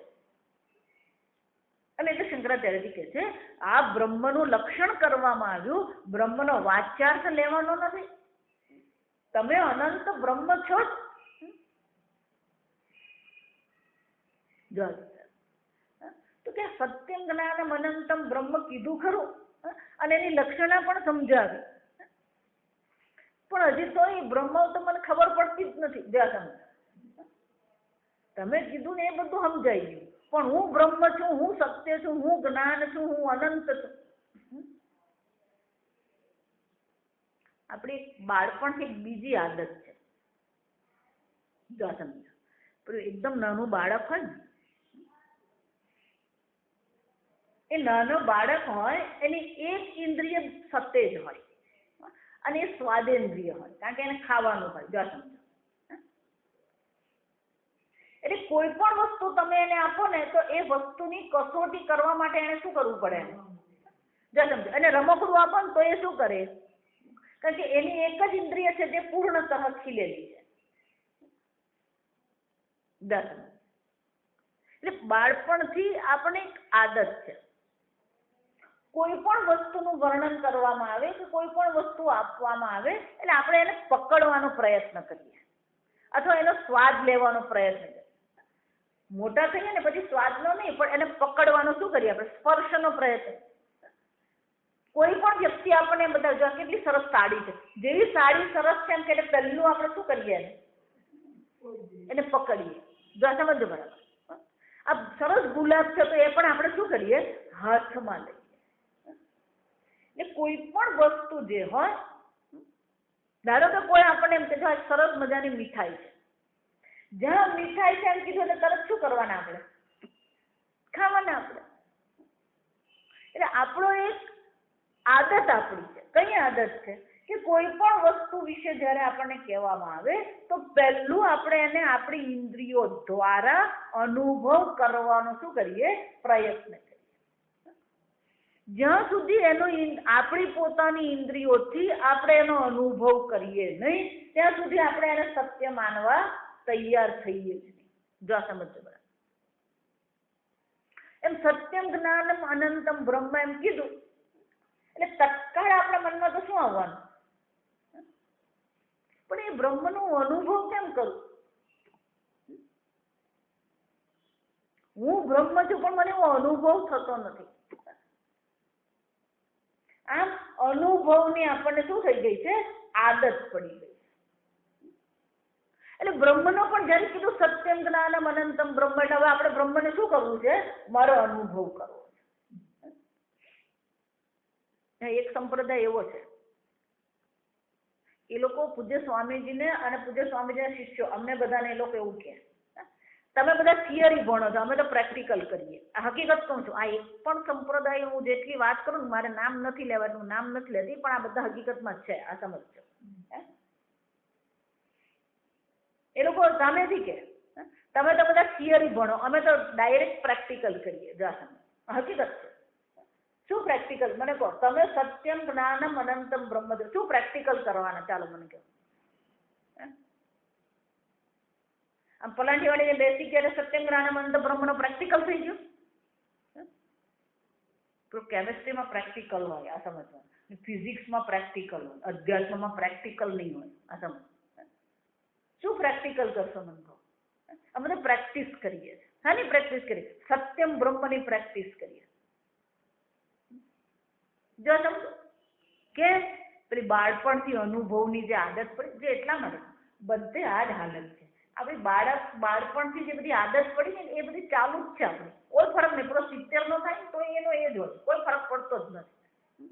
અને એટલે શંકરાચાર્યજી કહે છે આ બ્રહ્મનું લક્ષણ કરવામાં આવ્યું, બ્રહ્મનો વાચ્યાર્થ લેવાનો નથી. તમે અનંત બ્રહ્મ છો જ. તો કે સત્યમ જ્ઞાનમ અનંતમ બ્રહ્મ કીધું ખરું, અને એની લક્ષણા પણ સમજાવી, પણ હજી તો એ બ્રહ્મ તો મને ખબર પડતી જ નથી. જ્યાં તમે કીધું ને એ બધું સમજાઈ ગયું, પણ હું બ્રહ્મ છું, હું સત્ય છું, હું જ્ઞાન છું, હું અનંત છું. આપણી બાળપણથી બીજી આદત છે. જો સમજો, પેલું એકદમ નાનું બાળક હોય ને, એ નાનો બાળક હોય એની એક ઇન્દ્રિય સત્ય જ હોય અને એ સ્વાદેન્દ્રિય હોય, કારણ કે એને ખાવાનું હોય. જો સમજો, એટલે કોઈ પણ વસ્તુ તમે એને આપો ને તો એ વસ્તુની કસોટી કરવા માટે એને શું કરવું પડે? જો સમજો, અને રમકડું આપો ને તો એ શું કરે? કારણ કે એની એક જ ઇન્દ્રિય છે જે પૂર્ણતઃ ખીલેલી છે. એટલે બાળપણથી આપણે એક આદત છે, કોઈ પણ વસ્તુનું વર્ણન કરવામાં આવે કે કોઈ પણ વસ્તુ આપવામાં આવે એટલે આપણે એને પકડવાનો પ્રયત્ન કરીએ અથવા એનો સ્વાદ લેવાનો પ્રયત્ન કરીએ. મોટા થઈએ ને પછી સ્વાદનો નહીં, પણ એને પકડવાનો શું કરીએ? આપણે સ્પર્શનો પ્રયત્ન. કોઈ પણ વ્યક્તિ આપણને બધા જો કેટલી સરસ સાડી છે, જેવી સાડી સરસ છે એમ કે પહેલું આપણે શું કરીએ? એને પકડીએ. જો આ સમજો બરાબર. આ સરસ ગુલાબ છે તો એ પણ આપણે શું કરીએ? હાથમાં લઈએ. એટલે કોઈ પણ વસ્તુ જે હોય, ધારો કે કોઈ આપણને એમ કે સરસ મજાની મીઠાઈ છે, જ્યાં મીઠાઈ છે એમ કીધું એટલે તરત શું કરવાના આપણે? ખાવાના આપણે. એટલે આપણો એક આદત આપણી છે. કઈ આદત છે? કે કોઈ પણ વસ્તુ વિશે જ્યારે આપણને કહેવામાં આવે તો પહેલું આપણે એને આપણી ઇન્દ્રિયો દ્વારા અનુભવ કરવાનો શું કરીએ? પ્રયત્ન કરીએ. જ્યાં સુધી એનો આપણી પોતાની ઇન્દ્રિયોથી આપણે એનો અનુભવ કરીએ નહીં, ત્યાં સુધી આપણે એને સત્ય માનવા તૈયાર થઈએ જ નહીં. જો આ સમજો બરાબર. એમ સત્યમ જ્ઞાનમ અનંતમ બ્રહ્મ એમ કીધું એટલે તત્કાળ આપણા મનમાં તો શું આવવાનું? પણ એ બ્રહ્મનો અનુભવ કેમ કરું? હું બ્રહ્મ છું પણ મને એવો અનુભવ થતો નથી. આમ અનુભવની આપણને શું થઈ ગઈ છે? આદત પડી ગઈ. એટલે બ્રહ્મનો પણ જયારે કીધું સત્યમ જ્ઞાનમ અનંતમ બ્રહ્મ, એટલે હવે આપણે બ્રહ્મને શું કરવું છે? મારો અનુભવ કરવો છે. એક સંપ્રદાય એવો છે, એ લોકો પૂજ્ય સ્વામીજીને અને પૂજ્ય સ્વામીજીના શિષ્યો અમને બધાને એ લોકો એવું કહે, તમે બધા થિયરી ભણો છો, અમે તો પ્રેક્ટિકલ કરીએ. આ હકીકત કહું છું. આ એક પણ સંપ્રદાય હું જેટલી વાત કરું ને, મારે નામ નથી લેવાનું, નામ નથી લેતી, પણ આ બધા હકીકતમાં છે. આ સમજજો. એ લોકો સામેથી કે તમે તો બધા થિયરી ભણો, અમે તો ડાયરેક્ટ પ્રેક્ટિકલ કરીએ. હકીકત છે. શું પ્રેક્ટિકલ? મને કહો. તમે સત્યમ જ્ઞાનમ અનંતમ બ્રહ્મ શું પ્રેક્ટિકલ કરવાના? ચાલો મને કહો. આમ પલાંટી વાળીને બેસી ગયા સત્યમ જ્ઞાનમ અનંતમ બ્રહ્મનો પ્રેક્ટિકલ થઈ ગયો. તો કેમેસ્ટ્રીમાં પ્રેક્ટિકલ હોય, આ સમજવાનું. ફિઝિક્સમાં પ્રેક્ટિકલ હોય, અધ્યાત્મમાં પ્રેક્ટિકલ નહીં હોય. આ સમજ. શું પ્રેક્ટિકલ કરશો મને કહો? અમે તો પ્રેક્ટિસ કરીએ. શાની પ્રેક્ટિસ કરીએ? સત્યમ બ્રહ્મની પ્રેક્ટિસ કરીએ. જો સમજો કે પેલી બાળપણથી અનુભવની જે આદત પડી, જે એટલા માટે બધે આ જ હાલત છે. આપણી બાળપણથી જે બધી આદત પડી ને એ બધી ચાલુ જ છે આપણી. કોઈ ફરક નહીં. પેલો 70 નો થાય તો એનો એ જ હોય, કોઈ ફરક પડતો જ નથી.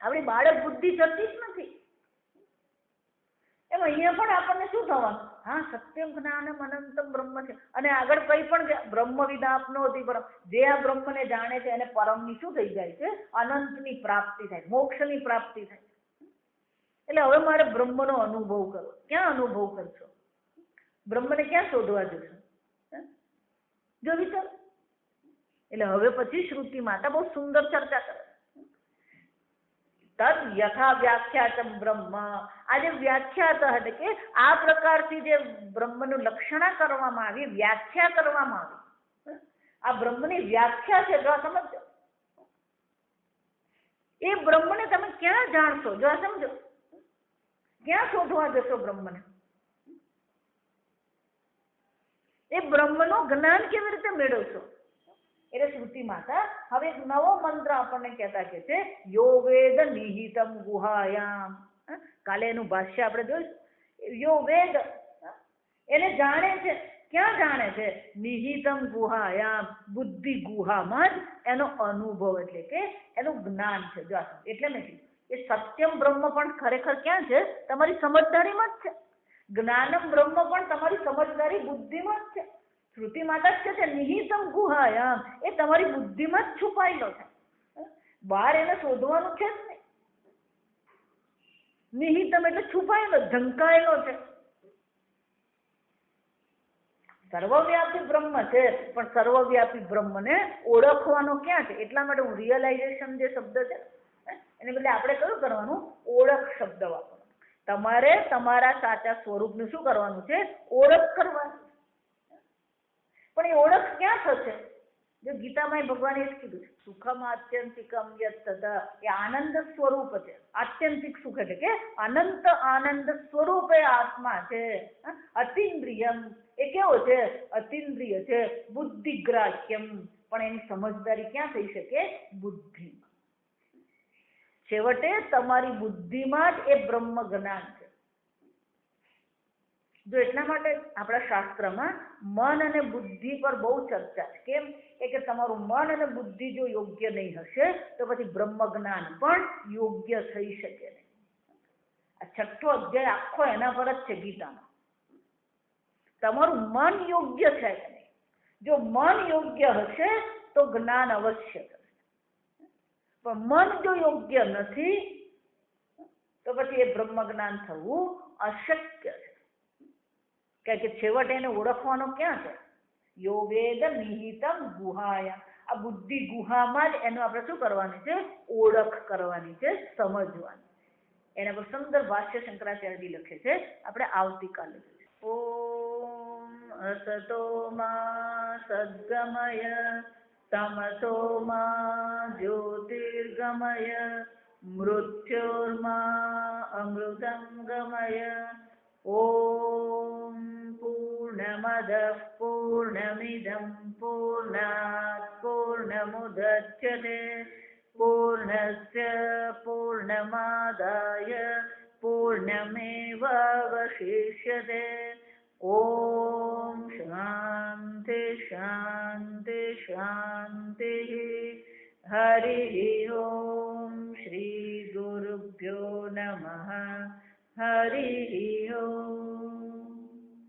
આપણી બાળક બુદ્ધિ જતી જ નથી. એમ અહીંયા પણ આપણને શું થવાનું? હા, સત્યમ જ્ઞાનમ અનંતમ બ્રહ્મ છે. અને આગળ કઈ પણ બ્રહ્મ વિદાપનોતિ પરમ, જે આ બ્રહ્મને જાણે છે એને પરમની શું થઈ જાય છે? અનંતની પ્રાપ્તિ થાય, મોક્ષની પ્રાપ્તિ થાય. એટલે હવે મારે બ્રહ્મનો અનુભવ કરવો. ક્યાં અનુભવ કરશો? બ્રહ્મને ક્યાં શોધવા જશો? જો વિચાર. એટલે હવે પછી શ્રુતિ માતા બહુ સુંદર ચર્ચા કરે. તદ યથા વ્યાખ્યાતમ બ્રહ્મ. આ જે વ્યાખ્યાત એટલે કે આ પ્રકારથી જે બ્રહ્મનું લક્ષણા કરવામાં આવી, વ્યાખ્યા કરવામાં આવી, આ બ્રહ્મની વ્યાખ્યા છે. જો સમજો, એ બ્રહ્મને તમે ક્યાં જાણશો? જો સમજો, ક્યાં શોધવા જશો બ્રહ્મને? એ બ્રહ્મનું જ્ઞાન કેવી રીતે મેળવશો? એટલે શ્રુતિ માતા હવે એક નવો મંત્ર આપણને કહેતા કે છે, યો વેદ નિહિતમ ગુહાયામ. કાલે એનું ભાષ્ય આપણે જોઈશું. યો વેદ એને જાણે છે. ક્યાં જાણે છે? નિહિતમ ગુહાયામ, બુદ્ધિ ગુહામાં જ એનો અનુભવ એટલે કે એનું જ્ઞાન છે. જો એટલે નથી એ સત્યમ બ્રહ્મ પણ ખરેખર ક્યાં છે? તમારી સમજદારીમાં જ છે. જ્ઞાનમ બ્રહ્મ પણ તમારી સમજદારી બુદ્ધિમાં જ છે. શ્રુતિ માતા જ છે નિહિતમ ગુહાયામ, એ તમારી બુદ્ધિમાં જ છુપાયેલો છે. બહાર એને શોધવાનું છે જ નહીં. નિહિતમ એટલે છુપાયેલો, ઢંકાયેલો છે. સર્વવ્યાપી બ્રહ્મ છે, પણ સર્વવ્યાપી બ્રહ્મને ઓળખવાનો ક્યાં છે? એટલા માટે હું રિયલાઇઝેશન જે શબ્દ છે એને બદલે આપણે કયું કરવાનું? ઓળખ શબ્દ વાપરવાનો. તમારે તમારા સાચા સ્વરૂપનું શું કરવાનું છે? ઓળખ કરવાની. પણ એ ઓળખ ક્યાં થશે? જો ગીતામાં ભગવાને એ જ કીધું છે, સુખમ આત્યંતિકમ યત તદા. એ આનંદ સ્વરૂપ છે. આત્યંતિક સુખ એટલે કે અનંત આનંદ સ્વરૂપ એ આત્મા છે. અતિન્દ્રિયમ એ કેવો છે? અતિન્દ્રિય છે. બુદ્ધિગ્રાહ્યમ, પણ એની સમજદારી ક્યાં થઈ શકે? બુદ્ધિમાં. છેવટે તમારી બુદ્ધિમાં જ એ બ્રહ્મ જ્ઞાન છે. જો એટલા માટે આપણા શાસ્ત્રમાં મન અને બુદ્ધિ પર બહુ ચર્ચા છે. કેમ કે તમારું મન અને બુદ્ધિ જો યોગ્ય નહીં હશે તો પછી બ્રહ્મ જ્ઞાન પણ યોગ્ય થઈ શકે નહીં. આ 6થો અધ્યાય આખો એના પર જ છે ગીતામાં. તમારું મન યોગ્ય છે કે નહીં? જો મન યોગ્ય હશે તો જ્ઞાન અવશ્ય થશે, પણ મન જો યોગ્ય નથી તો પછી એ બ્રહ્મ જ્ઞાન થવું અશક્ય છે. કારણ કે છેવટે એને ઓળખવાનો ક્યાં છે? યો વેદ નિહિતમ ગુહાયા. આ બુદ્ધિ ગુહામાં જ એનો આપણે શું કરવાની છે? ઓળખ કરવાની છે, સમજવાની. એના પર સુંદર ભાષ્ય શંકરાચાર્યજી લખે છે, આપણે આવતીકાલે જોઈએ. ઓમ અસતો મા સદ્ગમય તમસો મા જ્યોતિર્ગમય મૃત્યોર્મા અમૃતમ ગમય. ઓમ પૂર્ણમદ પૂર્ણમિદં પૂર્ણાત પૂર્ણમુદચ્યતે પૂર્ણસ્ય પૂર્ણમાદાય પૂર્ણમેવાવશિષ્યતે. ઓમ શાંતિ શાંતિ શાંતિ. હરિ ઓમ શ્રી ગુરુભ્યો નમઃ. હરિ ઓમ.